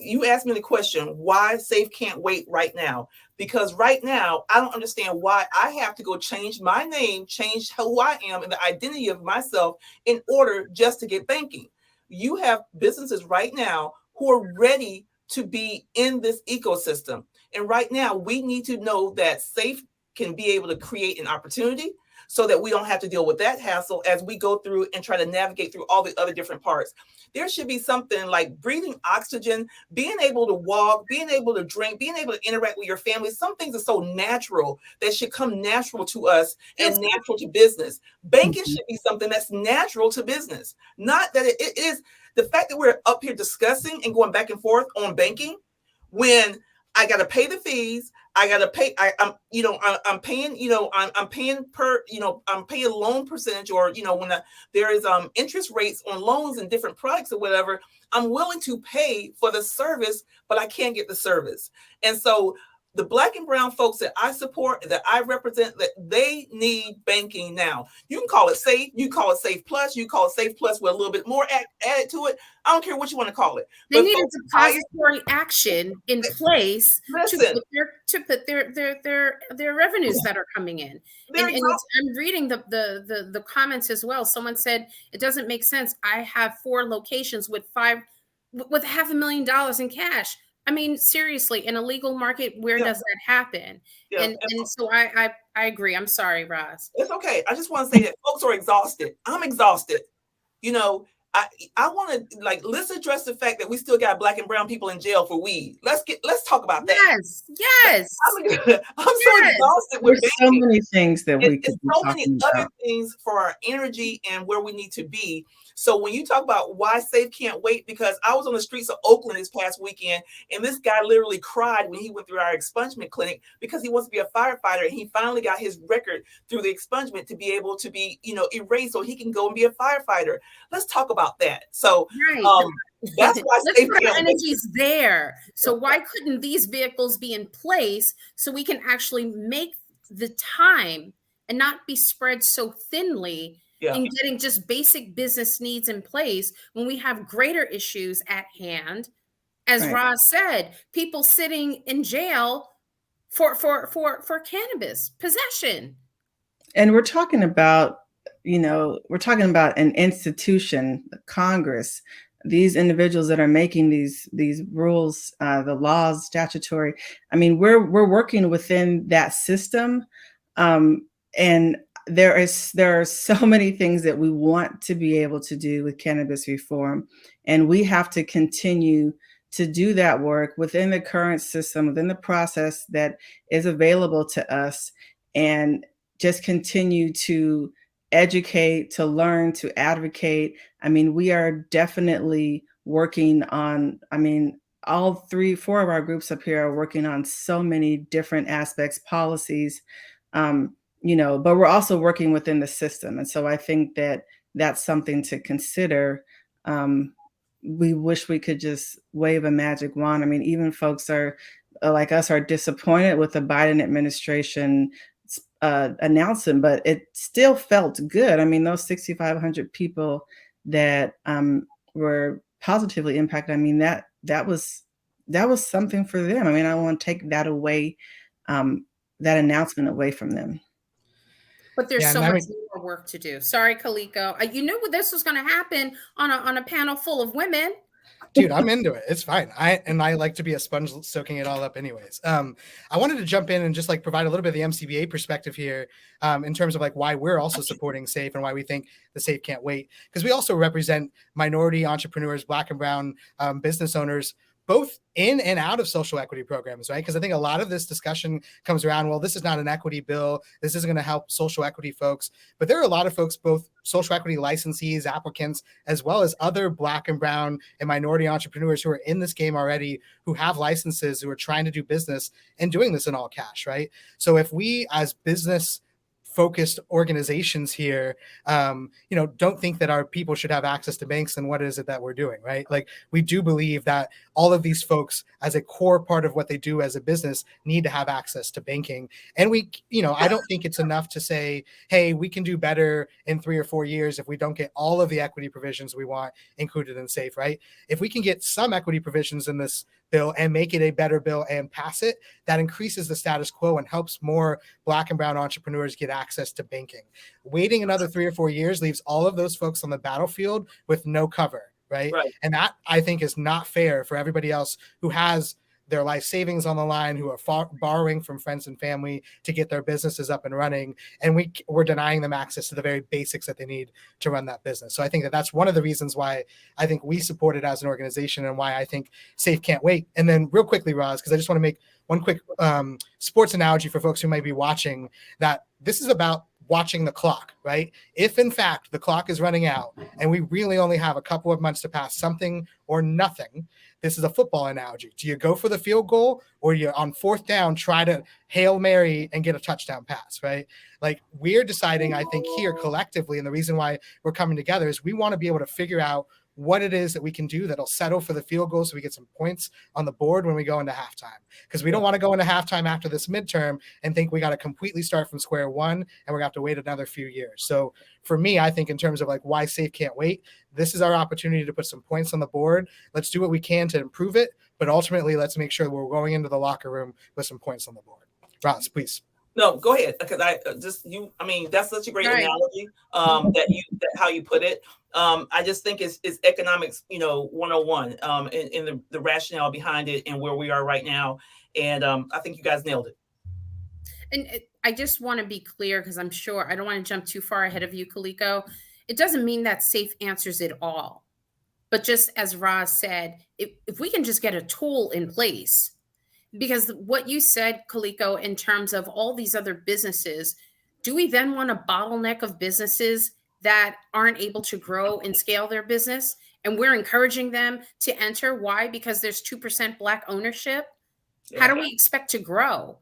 you asked me the question, why SAFE can't wait right now? Because right now, I don't understand why I have to go change my name, change who I am and the identity of myself in order just to get banking. You have businesses right now who are ready to be in this ecosystem. And right now, we need to know that SAFE can be able to create an opportunity so that we don't have to deal with that hassle as we go through and try to navigate through all the other different parts. There should be something like breathing oxygen, being able to walk, being able to drink, being able to interact with your family. Some things are so natural that should come natural to us and natural to business. Banking should be something that's natural to business. Not that it is the fact that we're up here discussing and going back and forth on banking when I got to pay the fees. I got to pay. I'm paying. I'm paying per. I'm paying loan percentage, or when there is interest rates on loans and different products or whatever. I'm willing to pay for the service, but I can't get the service. And so the Black and brown folks that I support, that I represent, that they need banking now. You can call it SAFE. You call it SAFE Plus. You call it SAFE Plus with a little bit more added to it. I don't care what you want to call it. They need a depository action in place to put their revenues that are coming in. And I'm reading the comments as well. Someone said it doesn't make sense. I have 4 locations with 5 with $500,000 in cash. I mean, seriously, in a legal market, where Yeah. does that happen? Yeah. And so I agree. I'm sorry, Roz. It's okay. I just want to say that folks are exhausted. I'm exhausted. You know, I want to like, let's address the fact that we still got Black and brown people in jail for weed. Let's talk about that. Yes. I'm so exhausted with There's so banking. many things that we could It's be so many talking other about. things for our energy and where we need to be. So when you talk about why SAFE can't wait, because I was on the streets of Oakland this past weekend, and this guy literally cried when he went through our expungement clinic because he wants to be a firefighter, and he finally got his record through the expungement to be able to be, erased so he can go and be a firefighter. Let's talk about that. So Right. that's why Let's SAFE put our can't wait. energies there. So why couldn't these vehicles be in place so we can actually make the time and not be spread so thinly in getting just basic business needs in place when we have greater issues at hand? As Right. Roz said, people sitting in jail for cannabis possession. And we're talking about, we're talking about an institution, Congress, these individuals that are making these rules, the laws, statutory. I mean, we're working within that system, and there are so many things that we want to be able to do with cannabis reform, and we have to continue to do that work within the current system, within the process that is available to us, and just continue to educate, to learn, to advocate. I mean, we are definitely working on, all 4 of our groups up here are working on so many different aspects, policies, but we're also working within the system. And so I think that that's something to consider. We wish we could just wave a magic wand. I mean, even folks are like us are disappointed with the Biden administration announcing, but it still felt good. I mean, those 6,500 people that were positively impacted, I mean, that was something for them. I mean, I don't want to take that away, that announcement away from them. But there's so much more work to do. Sorry, Kaliko. You knew this was going to happen on a panel full of women. Dude, I'm into it. It's fine. I like to be a sponge soaking it all up anyways. I wanted to jump in and just like provide a little bit of the MCBA perspective here, in terms of like why we're also supporting SAFE and why we think the SAFE can't wait. Because we also represent minority entrepreneurs, Black and brown business owners, both in and out of social equity programs, right? Because I think a lot of this discussion comes around, well, this is not an equity bill. This isn't going to help social equity folks. But there are a lot of folks, both social equity licensees, applicants, as well as other Black and brown and minority entrepreneurs who are in this game already, who have licenses, who are trying to do business and doing this in all cash, right? So if we as business focused organizations here, don't think that our people should have access to banks, then what is it that we're doing, right? Like, we do believe that all of these folks, as a core part of what they do as a business, need to have access to banking. And I don't think it's enough to say, hey, we can do better in 3 or 4 years if we don't get all of the equity provisions we want included in SAFE, right? If we can get some equity provisions in this bill and make it a better bill and pass it, that increases the status quo and helps more Black and brown entrepreneurs get access to banking. Waiting another 3 or 4 years leaves all of those folks on the battlefield with no cover, right? And that, I think, is not fair for everybody else who has their life savings on the line, who are borrowing from friends and family to get their businesses up and running. And we're denying them access to the very basics that they need to run that business. So I think that that's one of the reasons why I think we support it as an organization and why I think SAFE can't wait. And then real quickly, Roz, because I just want to make one quick sports analogy for folks who might be watching, that this is about watching the clock, right? If in fact the clock is running out and we really only have a couple of months to pass something or nothing, this is a football analogy. Do you go for the field goal, or you on 4th down try to Hail Mary and get a touchdown pass, right? Like, we're deciding, I think, here collectively, and the reason why we're coming together is we want to be able to figure out what it is that we can do that'll settle for the field goal so we get some points on the board when we go into halftime. Because we don't want to go into halftime after this midterm and think we got to completely start from square one and we're going to have to wait another few years. So for me, I think in terms of like why SAFE can't wait, this is our opportunity to put some points on the board. Let's do what we can to improve it, but ultimately let's make sure we're going into the locker room with some points on the board. Roz, please. No, go ahead, because I mean, that's such a great Right. analogy, that how you put it. I just think it's economics, 101, in the rationale behind it and where we are right now. And I think you guys nailed it. And I just want to be clear, because I'm sure I don't want to jump too far ahead of you, Kaliko. It doesn't mean that SAFE answers it all. But just as Roz said, if we can just get a tool in place, because what you said, Kaliko, in terms of all these other businesses, do we then want a bottleneck of businesses that aren't able to grow and scale their business? And we're encouraging them to enter. Why? Because there's 2% Black ownership. How do we expect to grow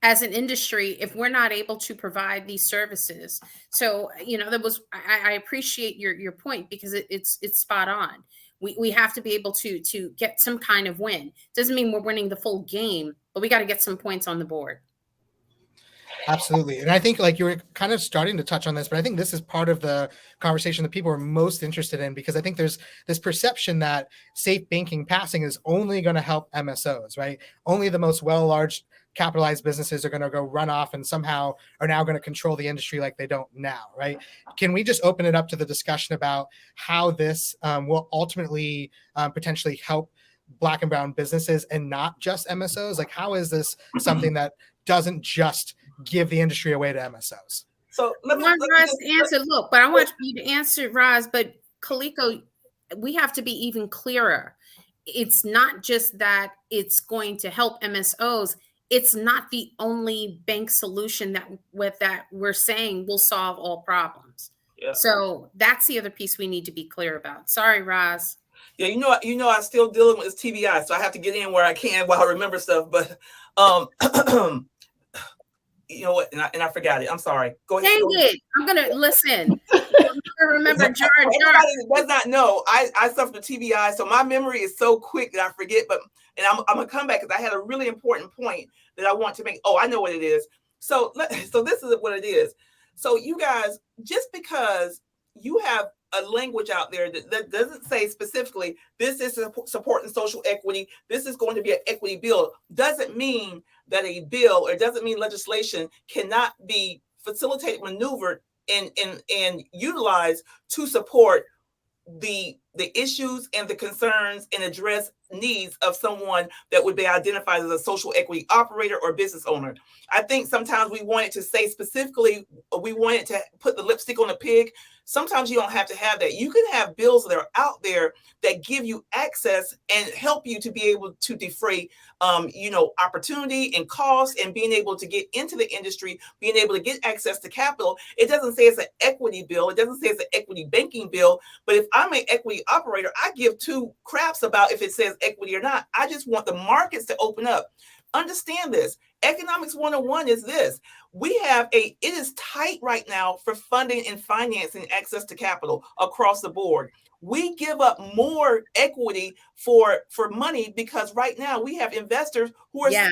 as an industry if we're not able to provide these services? So, I appreciate your point, because it's spot on. We have to be able to get some kind of win. Doesn't mean we're winning the full game, but we got to get some points on the board. Absolutely. And I think, like, you were kind of starting to touch on this, but I think this is part of the conversation that people are most interested in, because I think there's this perception that safe banking passing is only going to help MSOs, right? Only the most large capitalized businesses are going to go run off and somehow are now going to control the industry like they don't now, right? Can we just open it up to the discussion about how this will ultimately potentially help Black and brown businesses and not just MSOs? Like, how is this something that doesn't just give the industry away to MSOs? So I want Roz to answer. Look, but I want you to answer, Roz. But Kaliko, we have to be even clearer. It's not just that it's going to help MSOs. It's not the only bank solution that we're saying will solve all problems. Yeah. So that's the other piece we need to be clear about. Sorry, Roz. Yeah, I'm still dealing with this TBI, so I have to get in where I can while I remember stuff. But you know what? And I forgot it. I'm sorry. Go ahead. Dang it! I'm gonna listen. Remember, Jar. Everybody that does not know, I suffer from TBI, so my memory is so quick that I forget. And I'm gonna come back, because I had a really important point that I want to make. Oh, I know what it is. So this is what it is. So you guys, just because you have a language out there that doesn't say specifically this is supporting social equity, this is going to be an equity bill, doesn't mean that a bill, or doesn't mean legislation cannot be facilitated, maneuvered, and utilized to support the issues and the concerns and address needs of someone that would be identified as a social equity operator or business owner. I think sometimes we want it to say specifically, we want it to put the lipstick on the pig. Sometimes you don't have to have that. You can have bills that are out there that give you access and help you to be able to defray, opportunity and cost, and being able to get into the industry, being able to get access to capital. It doesn't say it's an equity bill. It doesn't say it's an equity banking bill. But if I'm an equity operator, I give two craps about if it says equity or not. I just want the markets to open up. Understand this. Economics 101 is this. It is tight right now for funding and financing, access to capital across the board. We give up more equity for money because right now we have investors who are scared.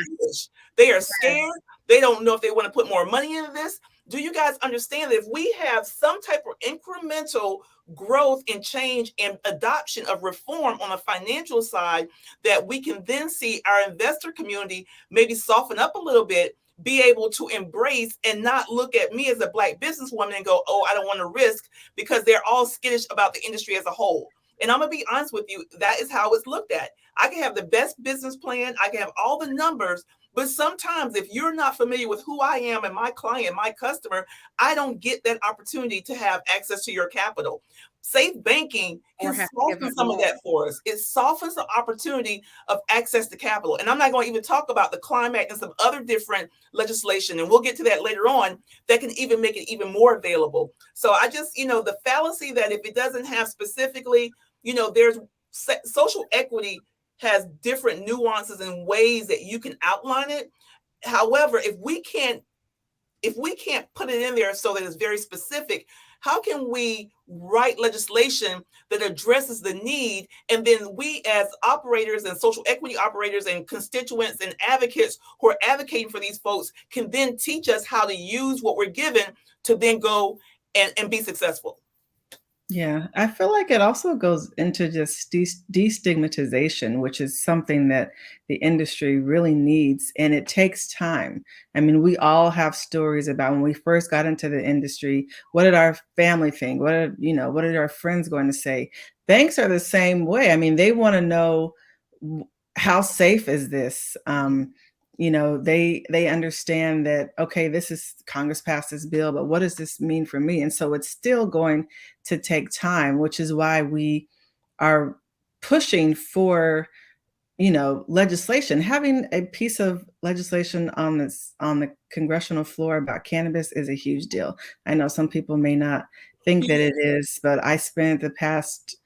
They are scared. They don't know if they want to put more money into this. Do you guys understand that if we have some type of incremental growth and change and adoption of reform on the financial side, that we can then see our investor community maybe soften up a little bit, be able to embrace and not look at me as a Black businesswoman and go, oh, I don't want to risk, because they're all skittish about the industry as a whole. And I'm going to be honest with you, that is how it's looked at. I can have the best business plan, I can have all the numbers, but sometimes if you're not familiar with who I am and my client, my customer, I don't get that opportunity to have access to your capital. Safe banking can soften some of that for us. It softens the opportunity of access to capital. And I'm not going to even talk about the climate and some other different legislation, and we'll get to that later on, that can even make it even more available. So I just, the fallacy that if it doesn't have specifically, there's social equity has different nuances and ways that you can outline it. However, if we can't put it in there so that it's very specific, how can we write legislation that addresses the need? And then we as operators and social equity operators and constituents and advocates who are advocating for these folks can then teach us how to use what we're given to then go and be successful. Yeah, I feel like it also goes into just destigmatization, which is something that the industry really needs, and it takes time. I mean, we all have stories about when we first got into the industry. What did our family think? What did our friends going to say? Banks are the same way. I mean, they want to know how safe is this? They understand that, okay, this is Congress passed this bill, but what does this mean for me? And so it's still going to take time, which is why we are pushing for, legislation. Having a piece of legislation on the congressional floor about cannabis is a huge deal. I know some people may not think that it is, but I spent the past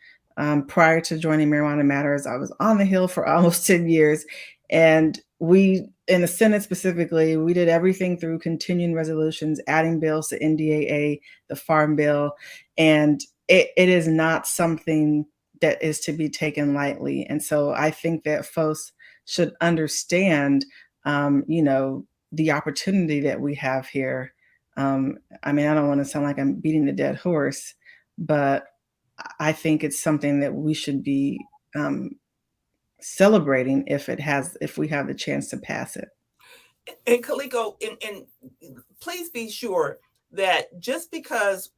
prior to joining Marijuana Matters, I was on the Hill for almost 10 years. And we, in the Senate specifically, we did everything through continuing resolutions, adding bills to NDAA, the Farm Bill. And it is not something that is to be taken lightly. And so I think that folks should understand, the opportunity that we have here. I mean, I don't want to sound like I'm beating the dead horse, but I think it's something that we should be celebrating if we have the chance to pass it. And Kaliko, and please be sure that just because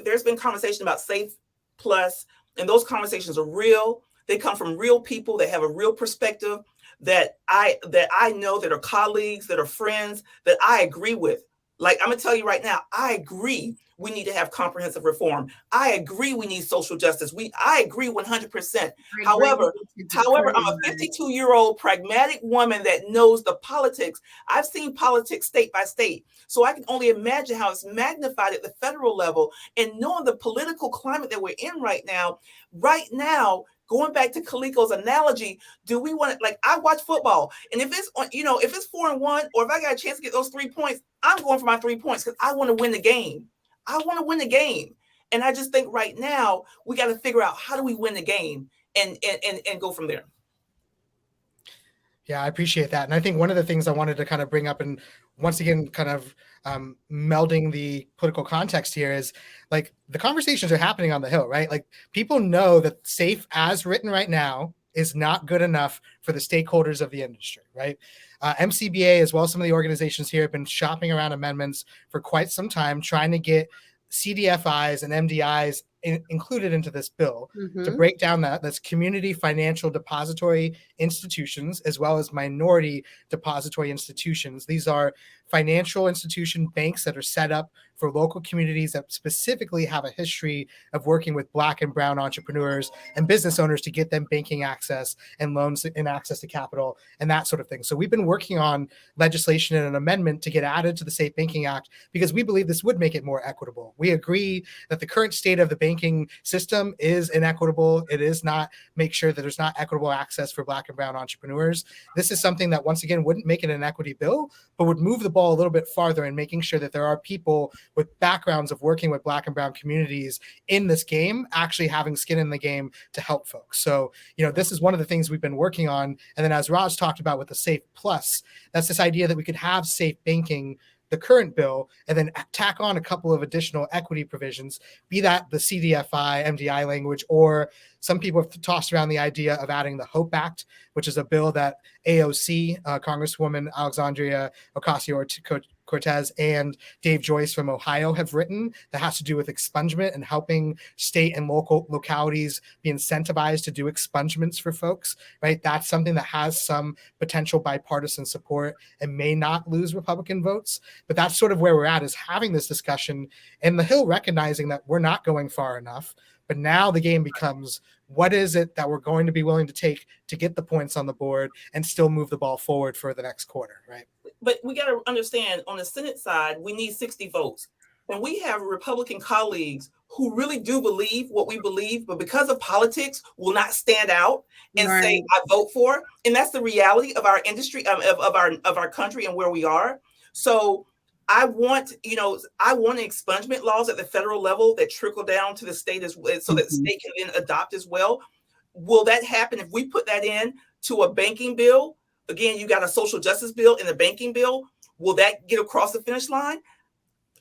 there's been conversation about Safe Plus, and those conversations are real. They come from real people that have a real perspective that I know, that are colleagues, that are friends, that I agree with. Like, I'm gonna tell you right now, I agree we need to have comprehensive reform. I agree we need social justice. I agree 100%. However, I'm a 52-year-old pragmatic woman that knows the politics. I've seen politics state by state. So I can only imagine how it's magnified at the federal level. And knowing the political climate that we're in right now, going back to Kaliko's analogy, do we want to, like, I watch football, and if it's on, if it's 4-1, or if I got a chance to get those 3 points, I'm going for my 3 points because I want to win the game. And I just think right now we got to figure out how do we win the game and go from there. Yeah, I appreciate that. And I think one of the things I wanted to kind of bring up, and once again, kind of melding the political context here, is like the conversations are happening on the Hill, right? Like, people know that SAFE as written right now is not good enough for the stakeholders of the industry, right? MCBA, as well as some of the organizations here, have been shopping around amendments for quite some time, trying to get CDFIs and MDIs included into this bill to break down that's community financial depository institutions, as well as minority depository institutions. These are financial institution banks that are set up for local communities that specifically have a history of working with Black and Brown entrepreneurs and business owners to get them banking access and loans and access to capital and that sort of thing. So we've been working on legislation and an amendment to get added to the Safe Banking Act because we believe this would make it more equitable. We agree that the current state of the banking system is inequitable. It is not make sure that there's not equitable access for Black and Brown entrepreneurs. This is something that, once again, wouldn't make it an equity bill, but would move the ball a little bit farther in making sure that there are people with backgrounds of working with Black and Brown communities in this game, actually having skin in the game to help folks. So, this is one of the things we've been working on. And then, as Raj talked about with the Safe Plus, that's this idea that we could have safe banking, the current bill, and then tack on a couple of additional equity provisions, be that the CDFI, MDI language, or some people have tossed around the idea of adding the HOPE Act, which is a bill that AOC, Congresswoman Alexandria Ocasio-Cortez, and Dave Joyce from Ohio have written, that has to do with expungement and helping state and local localities be incentivized to do expungements for folks, right? That's something that has some potential bipartisan support and may not lose Republican votes. But that's sort of where we're at, is having this discussion, and the Hill recognizing that we're not going far enough. But now the game becomes, what is it that we're going to be willing to take to get the points on the board and still move the ball forward for the next quarter, right? But we got to understand, on the Senate side, we need 60 votes. And we have Republican colleagues who really do believe what we believe, but because of politics will not stand out and say, I vote for. And that's the reality of our industry, of our country and where we are. So I want expungement laws at the federal level that trickle down to the state as well, so that the state can then adopt as well. Will that happen if we put that in to a banking bill? Again, you got a social justice bill and a banking bill. Will that get across the finish line?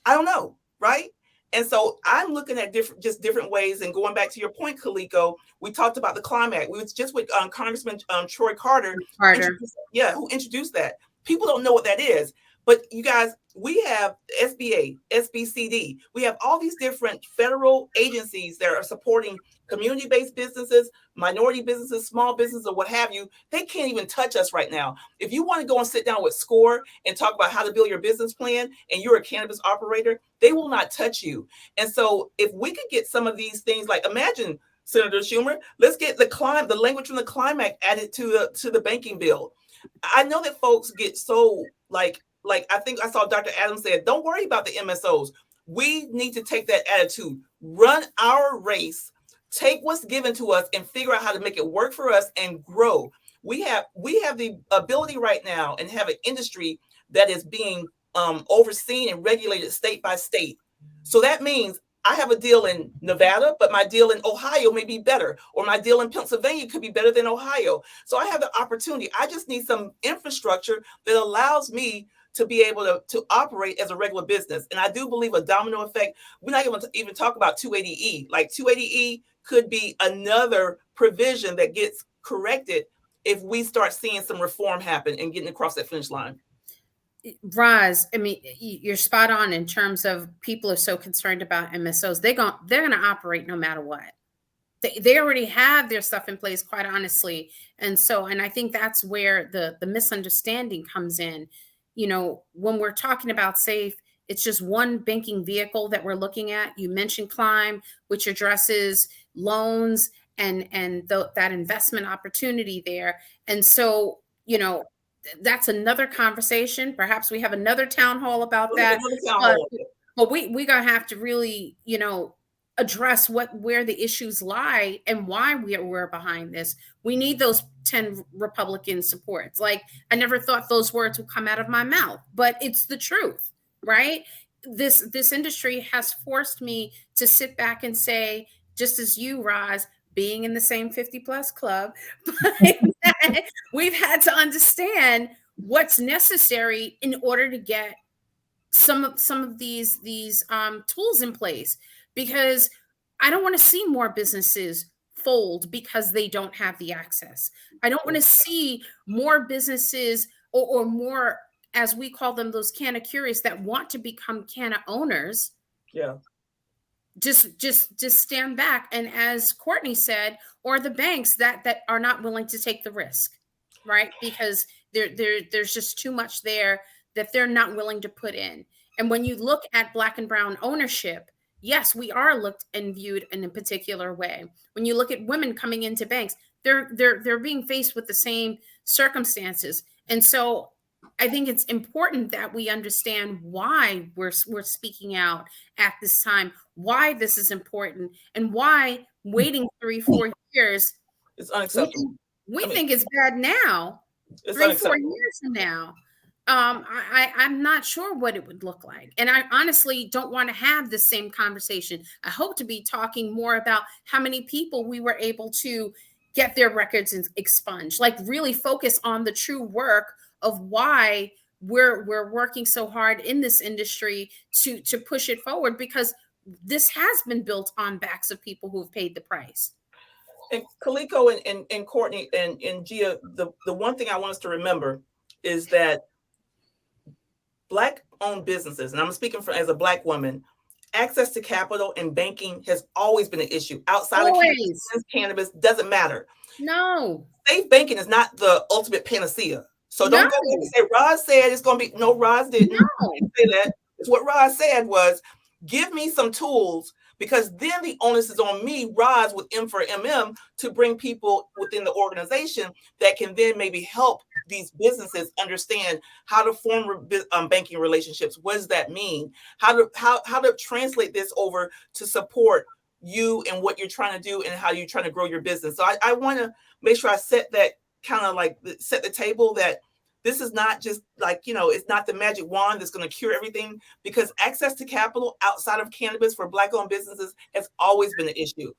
I don't know, right? And so I'm looking at different ways. And going back to your point, Kaliko, we talked about the Climb Act. We was just with Congressman Troy Carter, who introduced that. People don't know what that is. But you guys, we have SBA, SBCD. We have all these different federal agencies that are supporting community-based businesses, minority businesses, small businesses, or what have you. They can't even touch us right now. If you want to go and sit down with SCORE and talk about how to build your business plan, and you're a cannabis operator, they will not touch you. And so if we could get some of these things, like imagine, Senator Schumer, let's get the language from the Climb Act added to the banking bill. I know that folks get so like I think I saw Dr. Adams said, don't worry about the MSOs. We need to take that attitude, run our race, take what's given to us and figure out how to make it work for us and grow. We have the ability right now and have an industry that is being overseen and regulated state by state. So that means I have a deal in Nevada, but my deal in Ohio may be better, or my deal in Pennsylvania could be better than Ohio. So I have the opportunity. I just need some infrastructure that allows me to be able to operate as a regular business. And I do believe a domino effect. We're not going to even talk about 280E. Like 280E could be another provision that gets corrected if we start seeing some reform happen and getting across that finish line. Roz, I mean, you're spot on in terms of people are so concerned about MSOs. They're going to operate no matter what. They already have their stuff in place, quite honestly. And I think that's where the misunderstanding comes in. You know, when we're talking about SAFE, it's just one banking vehicle that we're looking at. You mentioned Climb, which addresses loans and that investment opportunity there. And so, you know, that's another conversation. Perhaps we have another town hall about that. But we're gonna have to really, you know, address where the issues lie and why we're behind this. We need those 10 Republican supports. Like, I never thought those words would come out of my mouth, but it's the truth, right? This industry has forced me to sit back and say, just as you, Roz, being in the same 50 plus club, we've had to understand what's necessary in order to get some of these tools in place, because I don't want to see more businesses fold because they don't have the access. I don't want to see more businesses or more, as we call them, those canna curious that want to become canna owners. Yeah. Just stand back. And as Courtney said, or the banks that are not willing to take the risk, right? Because there's just too much there that they're not willing to put in. And when you look at Black and brown ownership, yes, we are looked and viewed in a particular way. When you look at women coming into banks, they're being faced with the same circumstances. And so I think it's important that we understand why we're speaking out at this time, why this is important, and why waiting 3-4 years is unacceptable. We think it's bad now. 3-4 years from now, I'm not sure what it would look like. And I honestly don't want to have the same conversation. I hope to be talking more about how many people we were able to get their records expunged, like really focus on the true work of why we're working so hard in this industry to push it forward, because this has been built on backs of people who have paid the price. And Kaliko and Courtney and Gia, the one thing I want us to remember is that Black-owned businesses, and I'm speaking as a Black woman, access to capital and banking has always been an issue. Outside of cannabis, doesn't matter. No. Safe banking is not the ultimate panacea. So don't go and say, Roz said it's going to be, no, Roz didn't say that. It's what Roz said was, give me some tools, because then the onus is on me, Roz, with M for MM, to bring people within the organization that can then maybe help these businesses understand how to form banking relationships. What does that mean? How to translate this over to support you and what you're trying to do and how you're trying to grow your business. So I want to make sure I set that kind of like set the table that this is not just like, you know, it's not the magic wand that's going to cure everything, because access to capital outside of cannabis for Black-owned businesses has always been an issue.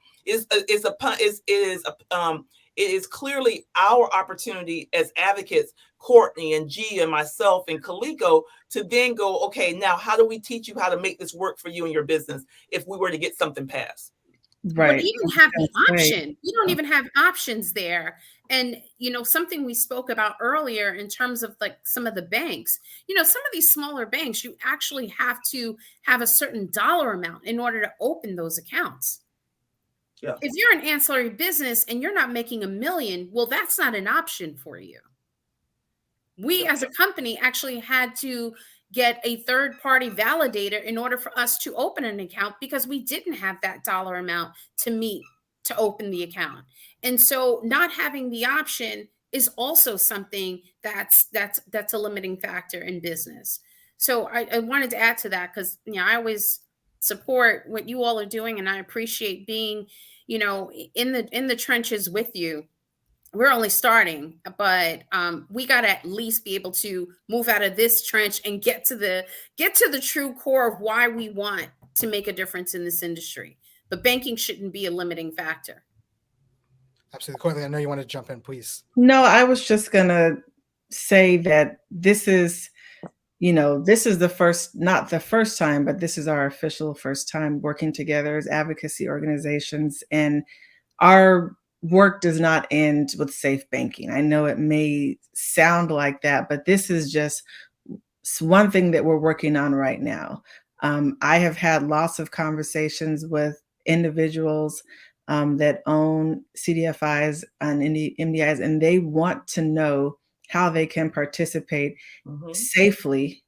It is clearly our opportunity as advocates, Courtney and Gia and myself and Kaliko, to then go, okay, now how do we teach you how to make this work for you and your business if we were to get something passed? But Right. even have the option. You don't even have options there. And, something we spoke about earlier in terms of like some of the banks, some of these smaller banks, you actually have to have a certain dollar amount in order to open those accounts. Yeah. If you're an ancillary business and you're not making $1 million, well, that's not an option for you. We as a company actually had to get a third-party validator in order for us to open an account because we didn't have that dollar amount to open the account. And so not having the option is also something that's a limiting factor in business. So I wanted to add to that because I always support what you all are doing, and I appreciate being in the trenches with you. We're only starting, but we got to at least be able to move out of this trench and get to the true core of why we want to make a difference in this industry. But banking shouldn't be a limiting factor. Absolutely. Courtney, I know you want to jump in, please. No, I was just going to say that this is not the first time, but this is our official first time working together as advocacy organizations. And our work does not end with safe banking. I know it may sound like that, but this is just one thing that we're working on right now. I have had lots of conversations with individuals that own CDFIs and MDIs, and they want to know how they can participate safely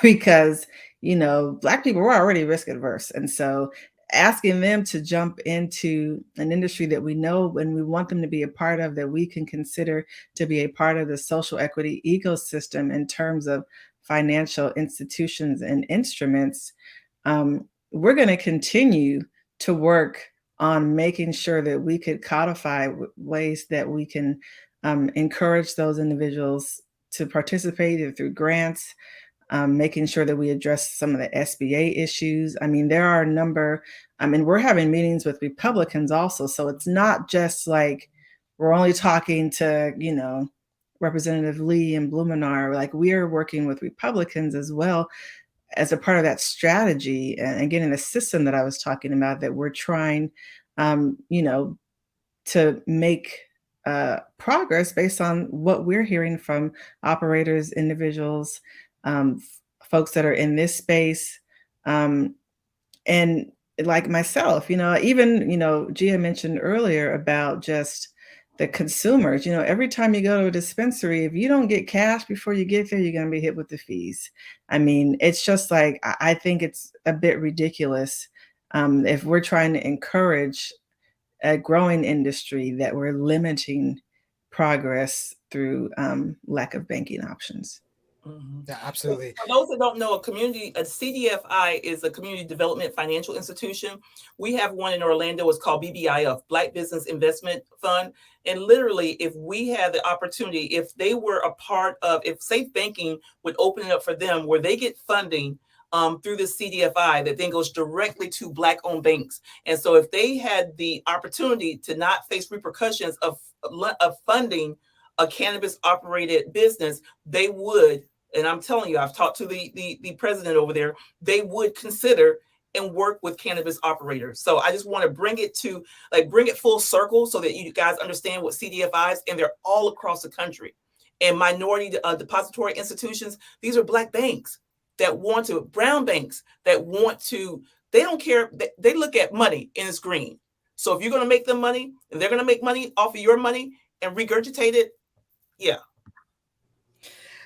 because, Black people were already risk adverse. And so asking them to jump into an industry that we know and we want them to be a part of, that we can consider to be a part of the social equity ecosystem in terms of financial institutions and instruments, we're going to continue to work on making sure that we could codify ways that we can encourage those individuals to participate either through grants, making sure that we address some of the SBA issues. I mean, there are a number, and we're having meetings with Republicans also. So it's not just like we're only talking to, Representative Lee and Blumenauer. Like, we are working with Republicans as well as a part of that strategy and getting the system that I was talking about that we're trying, to make progress based on what we're hearing from operators, individuals, folks that are in this space, and like myself, even, Gia mentioned earlier about just the consumers. Every time you go to a dispensary, if you don't get cash before you get there, you're going to be hit with the fees. I mean, it's just like, I think it's a bit ridiculous if we're trying to encourage a growing industry that we're limiting progress through lack of banking options. Yeah, absolutely. For those that don't know, a CDFI is a community development financial institution. We have one in Orlando. It's called BBIF, Black Business Investment Fund. And literally, if we had the opportunity, if they were a part of, if safe banking would open it up for them, where they get funding through the CDFI that then goes directly to Black-owned banks. And so if they had the opportunity to not face repercussions of funding a cannabis-operated business, they would. And I'm telling you, I've talked to the president over there, they would consider and work with cannabis operators. So I just want to bring it full circle so that you guys understand what CDFIs, and they're all across the country. And minority depository institutions, these are Black banks that want to, brown banks that want to, they don't care, they look at money and it's green. So if you're going to make them money, and they're going to make money off of your money and regurgitate it, yeah.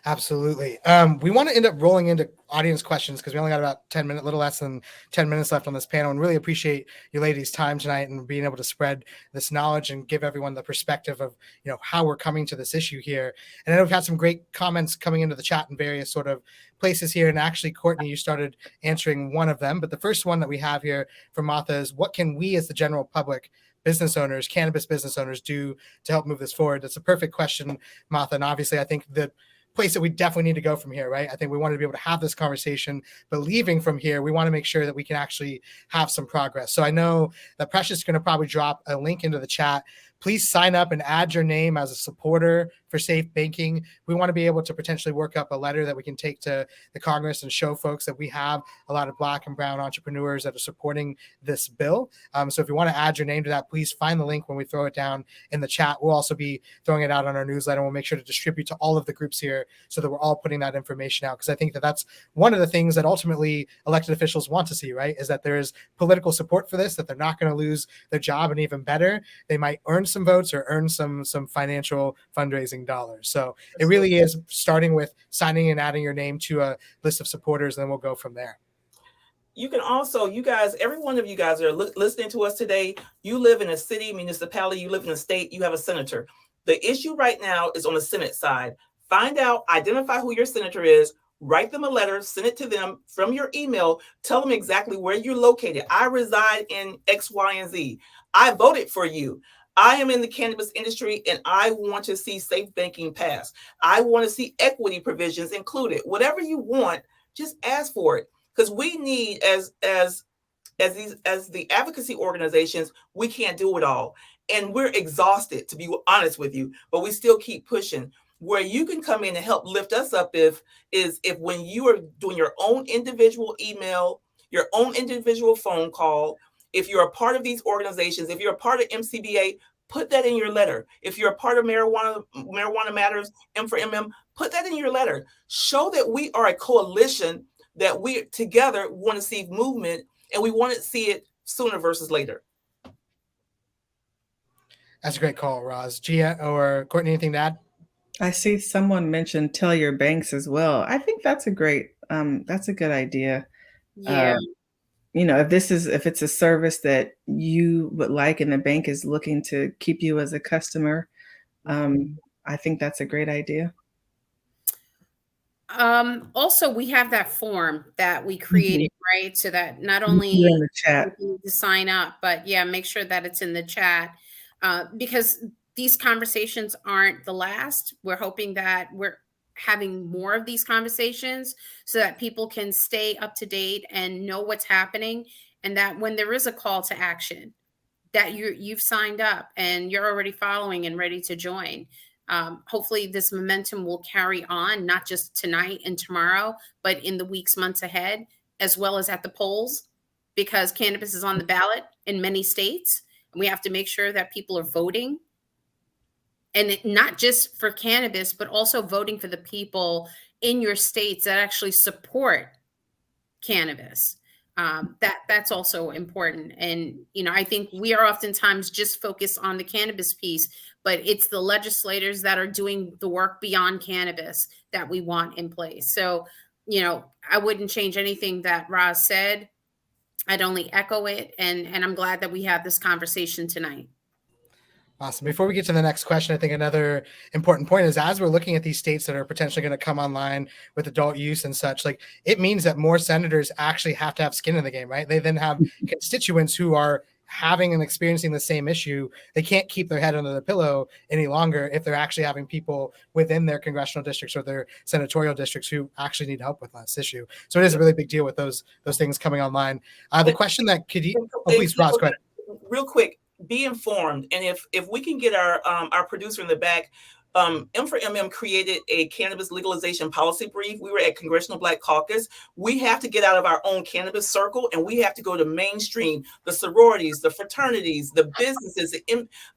Absolutely. We want to end up rolling into audience questions because we only got about 10 minutes, a little less than 10 minutes left on this panel, and really appreciate you ladies' time tonight and being able to spread this knowledge and give everyone the perspective of, how we're coming to this issue here. And I know we've had some great comments coming into the chat in various sort of places here. And actually, Courtney, you started answering one of them, but the first one that we have here from Martha is, what can we as the general public, business owners, cannabis business owners, do to help move this forward? That's a perfect question, Martha. And obviously, I think the place that we definitely need to go from here, right? I think we want to be able to have this conversation, but leaving from here, we want to make sure that we can actually have some progress. So I know that Precious is going to probably drop a link into the chat, please sign up and add your name as a supporter for safe banking. We want to be able to potentially work up a letter that we can take to the Congress and show folks that we have a lot of Black and brown entrepreneurs that are supporting this bill. So if you want to add your name to that, please find the link when we throw it down in the chat. We'll also be throwing it out on our newsletter. We'll make sure to distribute to all of the groups here so that we're all putting that information out, because I think that that's one of the things that ultimately elected officials want to see, right? Is that there is political support for this, that they're not going to lose their job, and even better, they might earn some votes or earn some financial fundraising dollars. So it really is starting with signing and adding your name to a list of supporters, and then we'll go from there. You can also, you guys, every one of you guys are listening to us today. You live in a city, municipality, you live in a state, you have a senator. The issue right now is on the Senate side. Find out, identify who your senator is, write them a letter, send it to them from your email, tell them exactly where you're located. I reside in X, Y, and Z. I voted for you. I am in the cannabis industry and I want to see safe banking passed. I want to see equity provisions included. Whatever you want, just ask for it. Because we need, as the advocacy organizations, we can't do it all. And we're exhausted, to be honest with you, but we still keep pushing. Where you can come in and help lift us up if when you are doing your own individual email, your own individual phone call, if you're a part of these organizations, if you're a part of MCBA, put that in your letter. If you're a part of Marijuana Matters, M for MM, put that in your letter. Show that we are a coalition, that we together want to see movement, and we want to see it sooner versus later. That's a great call, Roz. Gia or Courtney, anything to add? I see someone mentioned tell your banks as well. I think that's a good idea. Yeah. If it's a service that you would like and the bank is looking to keep you as a customer, I think that's a great idea. Also, we have that form that we created, right? So that not only in the chat to sign up, but yeah, make sure that it's in the chat, because these conversations aren't the last. We're hoping that we're having more of these conversations so that people can stay up to date and know what's happening, and that when there is a call to action, that you've signed up and you're already following and ready to join. Hopefully this momentum will carry on, not just tonight and tomorrow, but in the weeks, months ahead, as well as at the polls, because cannabis is on the ballot in many states. And we have to make sure that people are voting, and not just for cannabis, but also voting for the people in your states that actually support cannabis. That's also important. And, I think we are oftentimes just focused on the cannabis piece, but it's the legislators that are doing the work beyond cannabis that we want in place. So, I wouldn't change anything that Roz said. I'd only echo it. And I'm glad that we have this conversation tonight. Awesome. Before we get to the next question, I think another important point is, as we're looking at these states that are potentially going to come online with adult use and such, it means that more senators actually have to have skin in the game, right? They then have constituents who are having and experiencing the same issue. They can't keep their head under the pillow any longer if they're actually having people within their congressional districts or their senatorial districts who actually need help with this issue. So it is a really big deal with those things coming online. The question that could you, please, Roz, go ahead. Real quick. Be informed, and if we can get our producer in the back, M for MM created a cannabis legalization policy brief. We were at Congressional Black Caucus. We have to get out of our own cannabis circle, and we have to go to mainstream, the sororities, the fraternities, the businesses,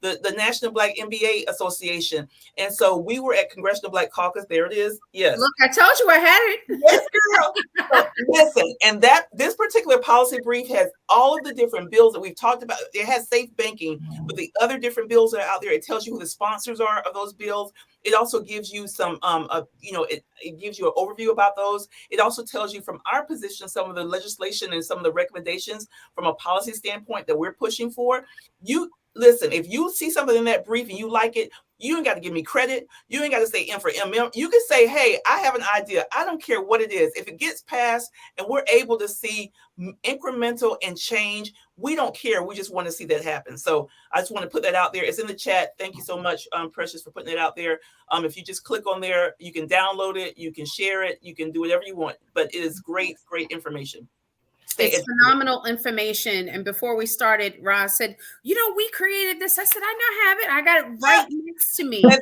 the National Black MBA Association. And so we were at Congressional Black Caucus. There it is. Yes. Look, I told you I had it. Yes, girl. So, listen, and this particular policy brief has all of the different bills that we've talked about. It has safe banking, but the other different bills that are out there, it tells you who the sponsors are of those bills. It also gives you some, it gives you an overview about those. It also tells you from our position some of the legislation and some of the recommendations from a policy standpoint that we're pushing for. You listen, if you see something in that brief and you like it, you ain't got to give me credit. You ain't got to say M for MM. You can say, hey, I have an idea. I don't care what it is. If it gets passed and we're able to see incremental and change, we don't care. We just want to see that happen. So I just want to put that out there. It's in the chat. Thank you so much, Precious, for putting it out there. If you just click on there, you can download it. You can share it. You can do whatever you want. But it is great, great information. stay It's educated. phenomenal information. And before we started, Roz said, we created this. I said, I now have it. I got it right next to me. And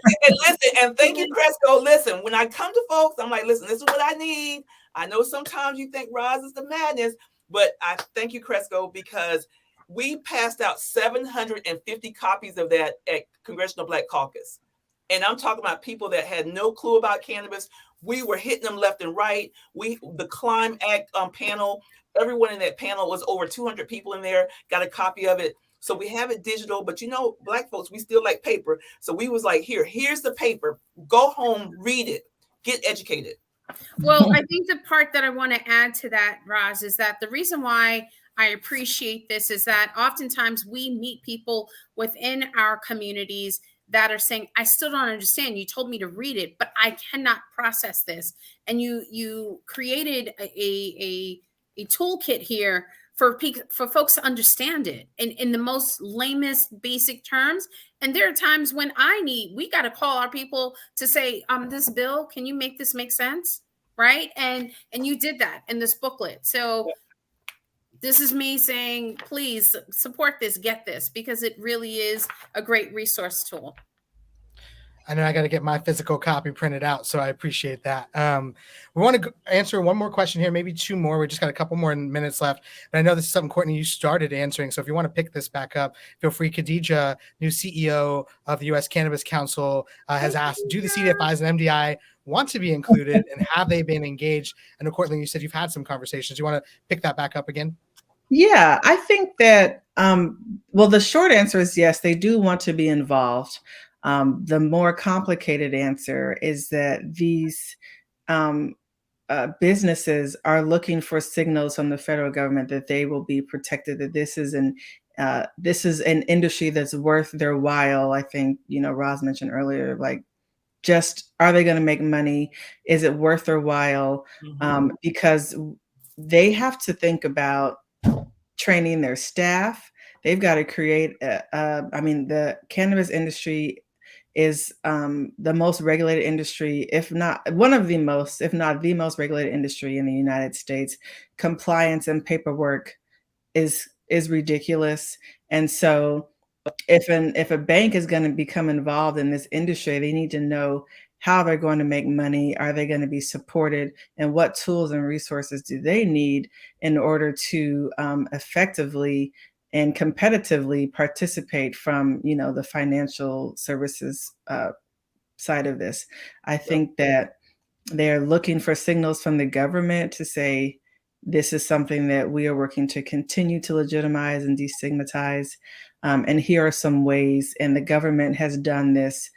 listen, and thank you, Cresco. Listen, when I come to folks, I'm like, listen, this is what I need. I know sometimes you think Roz is the madness, but I thank you, Cresco, because we passed out 750 copies of that at Congressional Black Caucus. And I'm talking about people that had no clue about cannabis. We were hitting them left and right. The Climb Act panel, everyone in that panel, was over 200 people in there, got a copy of it. So we have it digital, but Black folks, we still like paper. So we was like, here's the paper. Go home, read it, get educated. Well, I think the part that I want to add to that, Roz, is that the reason why I appreciate this is that oftentimes we meet people within our communities that are saying, I still don't understand. You told me to read it, but I cannot process this. And you created a toolkit here for folks to understand it in the most lamest basic terms. And there are times when we got to call our people to say, this bill, can you make this make sense? Right. And you did that in this booklet. So this is me saying, please support this, get this, because it really is a great resource tool. I know I got to get my physical copy printed out, so I appreciate that. We want to answer one more question here, maybe two more. We just got a couple more minutes left, but I know this is something, Courtney, you started answering. So if you want to pick this back up, feel free. Khadija, new CEO of the U.S. Cannabis Council, has asked, do the CDFIs and MDI want to be included, and have they been engaged? I know, Courtney, you said you've had some conversations. You want to pick that back up again? Yeah, I think that, the short answer is yes, they do want to be involved. The more complicated answer is that these businesses are looking for signals from the federal government that they will be protected, that this is an industry that's worth their while. I think, Roz mentioned earlier, like, just, are they going to make money? Is it worth their while? Mm-hmm. Because they have to think about training their staff. They've got to create, the cannabis industry is the most regulated industry, if not one of the most, if not the most regulated industry in the United States. Compliance and paperwork is ridiculous. And so if a bank is going to become involved in this industry, they need to know how they're going to make money. Are they going to be supported? And what tools and resources do they need in order to effectively and competitively participate from, the financial services side of this? I think that they're looking for signals from the government to say, this is something that we are working to continue to legitimize and destigmatize. And here are some ways, and the government has done this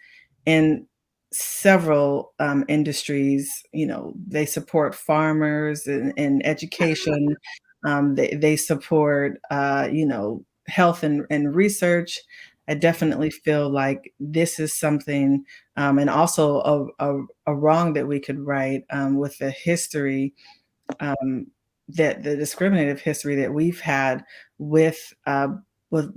in several industries. They support farmers and education. They support, health and research. I definitely feel like this is something, and also a wrong that we could right with the history, that the discriminative history that we've had with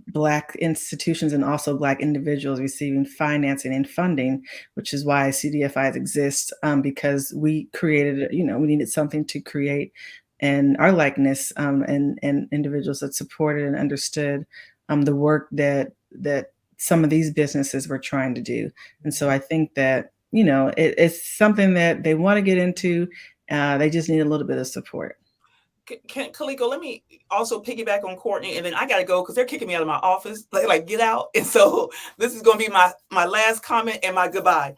Black institutions and also Black individuals receiving financing and funding, which is why CDFIs exist, because we created, we needed something to create and our likeness, and individuals that supported and understood the work that some of these businesses were trying to do. And so I think that, it's something that they want to get into. They just need a little bit of support. Kaliko, let me also piggyback on Courtney, and then I got to go because they're kicking me out of my office. Like, get out. And so this is going to be my last comment and my goodbye.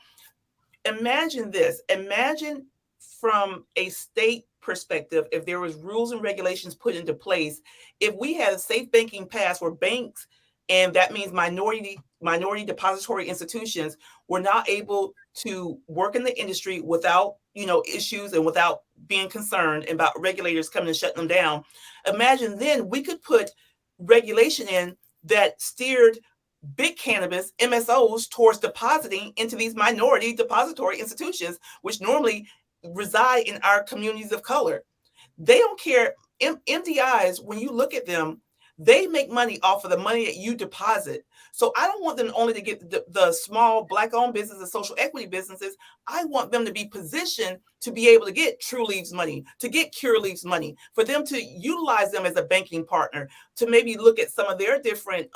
Imagine this. Imagine from a state perspective, if there was rules and regulations put into place, if we had a safe banking pass where banks, and that means minority depository institutions, were not able to work in the industry without issues and without being concerned about regulators coming and shutting them down. Imagine then we could put regulation in that steered big cannabis MSOs towards depositing into these minority depository institutions, which normally reside in our communities of color. They don't care. MDIs, when you look at them, They make money off of the money that you deposit. So I don't want them only to get the small Black-owned businesses, social equity businesses. I want them to be positioned to be able to get True Leaves money, to get Cure Leaves money, for them to utilize them as a banking partner, to maybe look at some of their different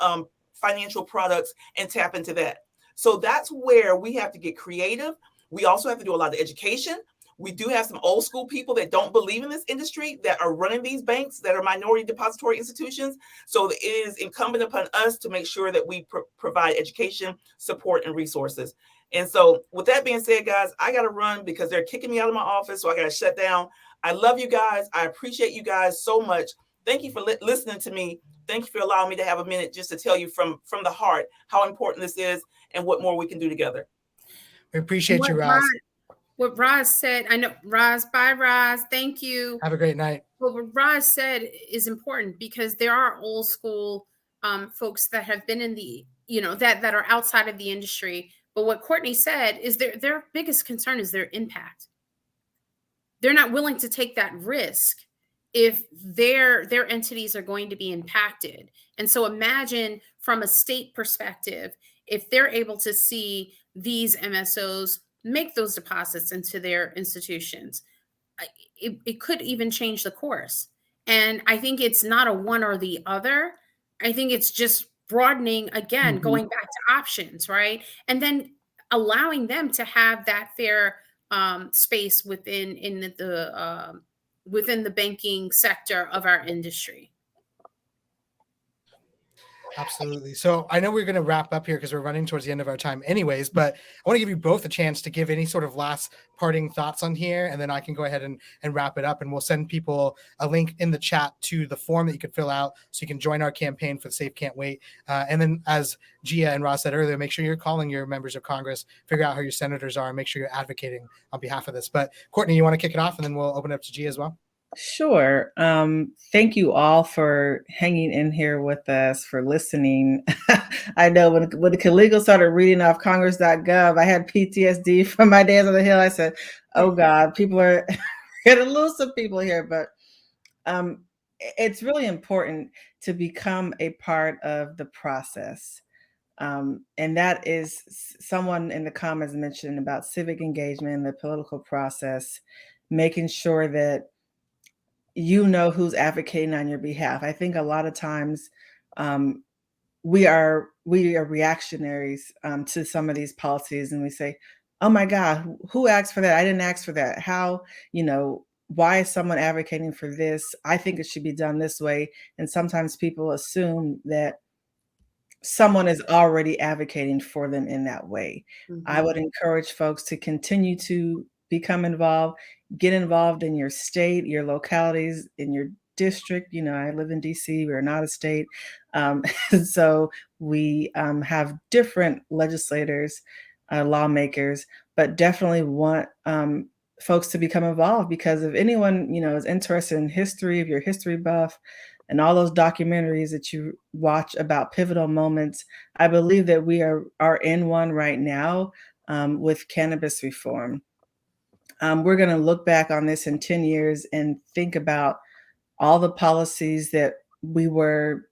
financial products and tap into that. So that's where we have to get creative. We also have to do a lot of education. We do have some old school people that don't believe in this industry that are running these banks that are minority depository institutions. So it is incumbent upon us to make sure that we provide education, support, and resources. And so with that being said, guys, I got to run because they're kicking me out of my office. So I got to shut down. I love you guys. I appreciate you guys so much. Thank you for listening to me. Thank you for allowing me to have a minute just to tell you from the heart how important this is and what more we can do together. We appreciate you, Roz. What Roz said, I know, Roz, bye, Roz. Thank you. Have a great night. Well, what Roz said is important because there are old school folks that have been in the, that are outside of the industry. But what Courtney said is their biggest concern is their impact. They're not willing to take that risk if their entities are going to be impacted. And so imagine from a state perspective, if they're able to see these MSOs make those deposits into their institutions, it could even change the course. And I think it's not a one or the other. I think it's just broadening, again, going back to options, right? And then allowing them to have that fair space within the banking sector of our industry. Absolutely. So I know we're going to wrap up here because we're running towards the end of our time anyways, but I want to give you both a chance to give any sort of last parting thoughts on here, and then I can go ahead and wrap it up, and we'll send people a link in the chat to the form that you could fill out so you can join our campaign for the Safe Can't Wait. And then as Gia and Ross said earlier, make sure you're calling your members of Congress, figure out how your senators are, and make sure you're advocating on behalf of this. But Courtney, you want to kick it off, and then we'll open it up to Gia as well? Sure. Thank you all for hanging in here with us, for listening. I know when the Kaligo started reading off Congress.gov, I had PTSD from my days on the Hill. I said, oh God, people are going to lose some people here. But it's really important to become a part of the process. And that is, someone in the comments mentioned about civic engagement, the political process, making sure that you know who's advocating on your behalf. I think a lot of times we are reactionaries to some of these policies, and we say, oh my God, who asked for that? I didn't ask for that. How, why is someone advocating for this? I think it should be done this way. And sometimes people assume that someone is already advocating for them in that way. I would encourage folks to continue to become involved, get involved in your state, your localities, in your district. I live in DC, we're not a state. So we have different legislators, lawmakers, but definitely want folks to become involved, because if anyone, is interested in history, if you're a history buff, and all those documentaries that you watch about pivotal moments, I believe that we are in one right now with cannabis reform. We're going to look back on this in 10 years and think about all the policies that we were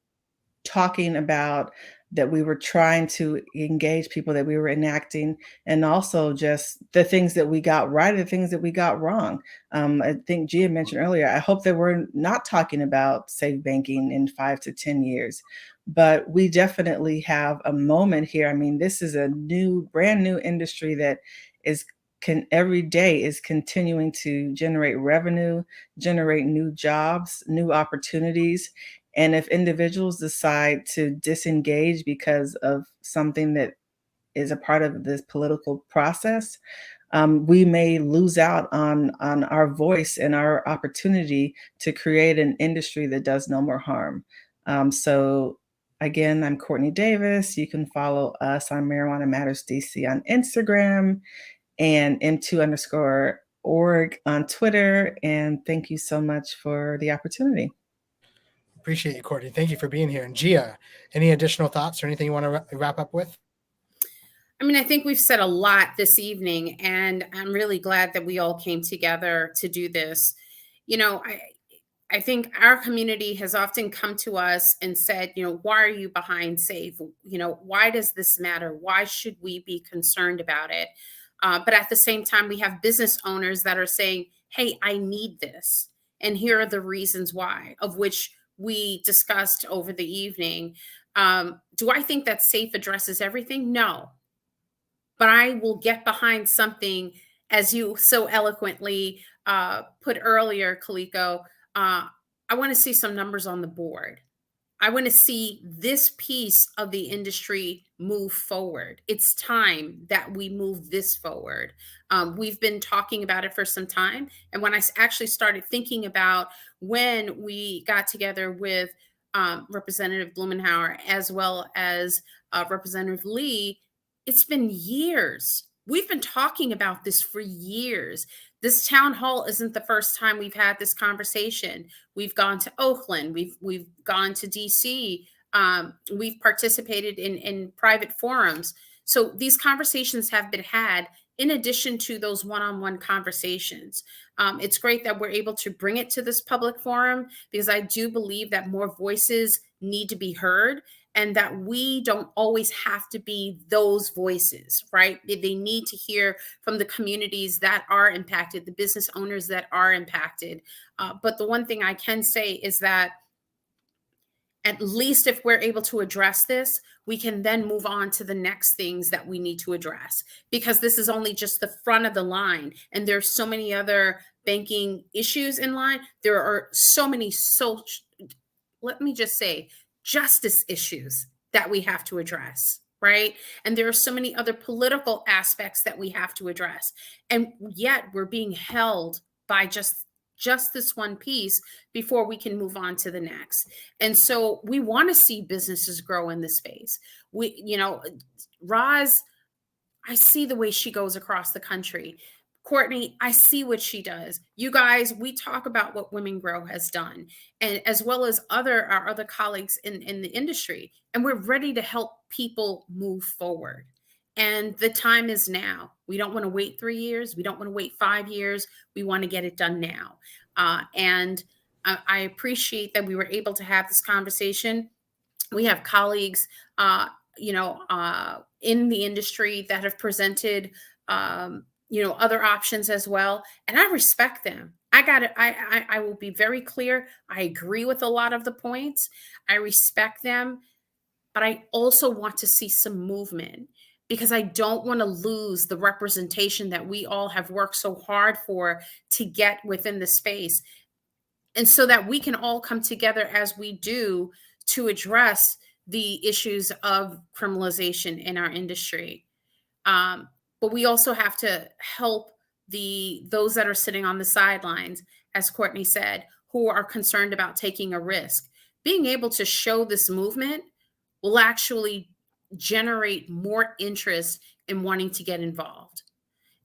talking about, that we were trying to engage people, that we were enacting, and also just the things that we got right, the things that we got wrong. I think Gia mentioned earlier, I hope that we're not talking about safe banking in 5 to 10 years, but we definitely have a moment here. I mean, this is a brand new industry that every day is continuing to generate revenue, generate new jobs, new opportunities. And if individuals decide to disengage because of something that is a part of this political process, we may lose out on our voice and our opportunity to create an industry that does no more harm. So again, I'm Courtney Davis. You can follow us on Marijuana Matters DC on Instagram, and M2_org on Twitter. And thank you so much for the opportunity. Appreciate you, Courtney. Thank you for being here. And Gia, any additional thoughts or anything you want to wrap up with? I mean, I think we've said a lot this evening, and I'm really glad that we all came together to do this. I think our community has often come to us and said, why are you behind SAFE? Why does this matter? Why should we be concerned about it? But at the same time, we have business owners that are saying, hey, I need this. And here are the reasons why, of which we discussed over the evening. Do I think that SAFE addresses everything? No. But I will get behind something, as you so eloquently put earlier, Kaliko. I want to see some numbers on the board. I want to see this piece of the industry move forward. It's time that we move this forward. We've been talking about it for some time. And when I actually started thinking about when we got together with Representative Blumenauer as well as Representative Lee, it's been years. We've been talking about this for years. This town hall isn't the first time we've had this conversation. We've gone to Oakland. We've gone to DC. We've participated in private forums. So these conversations have been had in addition to those one-on-one conversations. It's great that we're able to bring it to this public forum, because I do believe that more voices need to be heard, and that we don't always have to be those voices, right? They need to hear from the communities that are impacted, the business owners that are impacted. But the one thing I can say is that at least if we're able to address this, we can then move on to the next things that we need to address, because this is only just the front of the line. And there's so many other banking issues in line. There are so many let me just say, justice issues that we have to address, right? And there are so many other political aspects that we have to address. And yet we're being held by just this one piece before we can move on to the next. And so we want to see businesses grow in this space. Roz, I see the way she goes across the country. Courtney, I see what she does. You guys, we talk about what Women Grow has done, and as well as our other colleagues in the industry, and we're ready to help people move forward. And the time is now. We don't want to wait 3 years. We don't want to wait 5 years. We want to get it done now. And I appreciate that we were able to have this conversation. We have colleagues, in the industry that have presented other options as well. And I respect them. I will be very clear. I agree with a lot of the points. I respect them, but I also want to see some movement, because I don't want to lose the representation that we all have worked so hard for to get within the space. And so that we can all come together as we do to address the issues of criminalization in our industry. But we also have to help those that are sitting on the sidelines, as Courtney said, who are concerned about taking a risk. Being able to show this movement will actually generate more interest in wanting to get involved.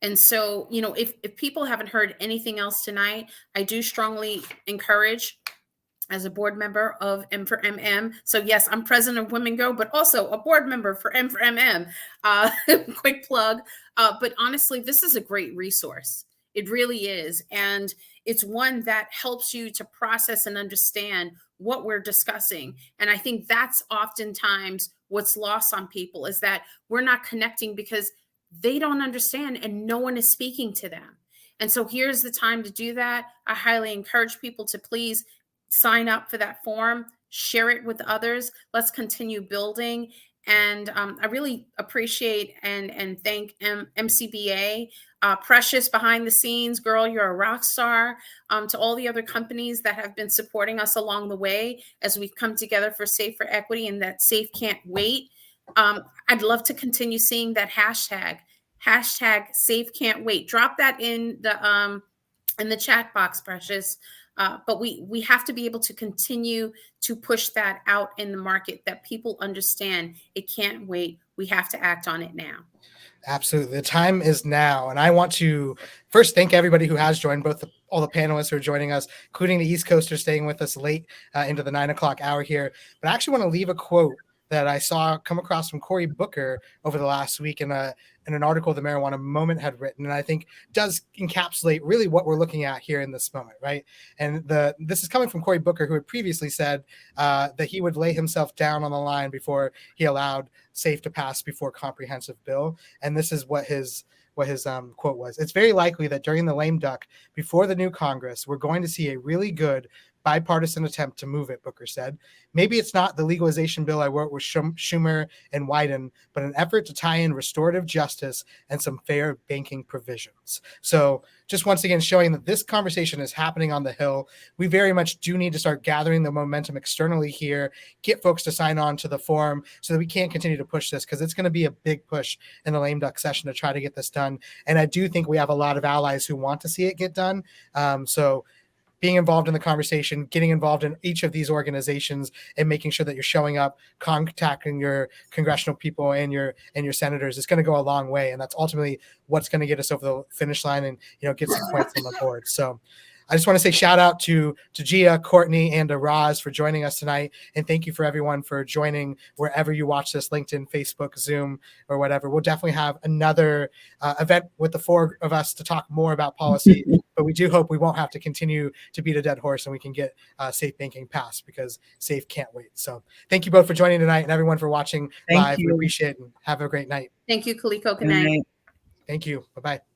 And so, if people haven't heard anything else tonight, I do strongly encourage, as a board member of M4MM. So yes, I'm president of Women Grow, but also a board member for M4MM. Quick plug. But honestly, this is a great resource. It really is. And it's one that helps you to process and understand what we're discussing. And I think that's oftentimes what's lost on people, is that we're not connecting because they don't understand and no one is speaking to them. And so here's the time to do that. I highly encourage people to please sign up for that forum, share it with others. Let's continue building. And I really appreciate and thank MCBA, Precious behind the scenes, girl, you're a rock star, to all the other companies that have been supporting us along the way as we've come together for Safe for Equity, and that Safe Can't Wait. I'd love to continue seeing that hashtag Safe Can't Wait. Drop that in the chat box, Precious. But we have to be able to continue to push that out in the market, that people understand it can't wait. We have to act on it now. Absolutely. The time is now. And I want to first thank everybody who has joined, all the panelists who are joining us, including the East Coasters staying with us late into the 9 o'clock hour here. But I actually want to leave a quote that I saw come across from Cory Booker over the last week in a in an article the Marijuana Moment had written, and I think does encapsulate really what we're looking at here in this moment, right? And this is coming from Cory Booker, who had previously said that he would lay himself down on the line before he allowed SAFE to pass before comprehensive bill. And this is what his quote was. It's very likely that during the lame duck before the new Congress, we're going to see a really good bipartisan attempt to move it, Booker said. Maybe it's not the legalization bill I wrote with Schumer and Wyden, but an effort to tie in restorative justice and some fair banking provisions. So just once again, showing that this conversation is happening on the Hill. We very much do need to start gathering the momentum externally here, get folks to sign on to the forum so that we can continue to push this, because it's going to be a big push in the lame duck session to try to get this done. And I do think we have a lot of allies who want to see it get done. So being involved in the conversation, getting involved in each of these organizations, and making sure that you're showing up, contacting your congressional people and your senators is going to go a long way. And that's ultimately what's going to get us over the finish line and, get some points on the board. So I just want to say shout out to Gia, Courtney, and to Roz for joining us tonight. And thank you for everyone for joining wherever you watch this, LinkedIn, Facebook, Zoom, or whatever. We'll definitely have another event with the four of us to talk more about policy, but we do hope we won't have to continue to beat a dead horse and we can get safe banking passed, because SAFE can't wait. So thank you both for joining tonight, and everyone for watching live. We appreciate it, and have a great night. Thank you, Kaliko. Good night. Thank you. Bye-bye.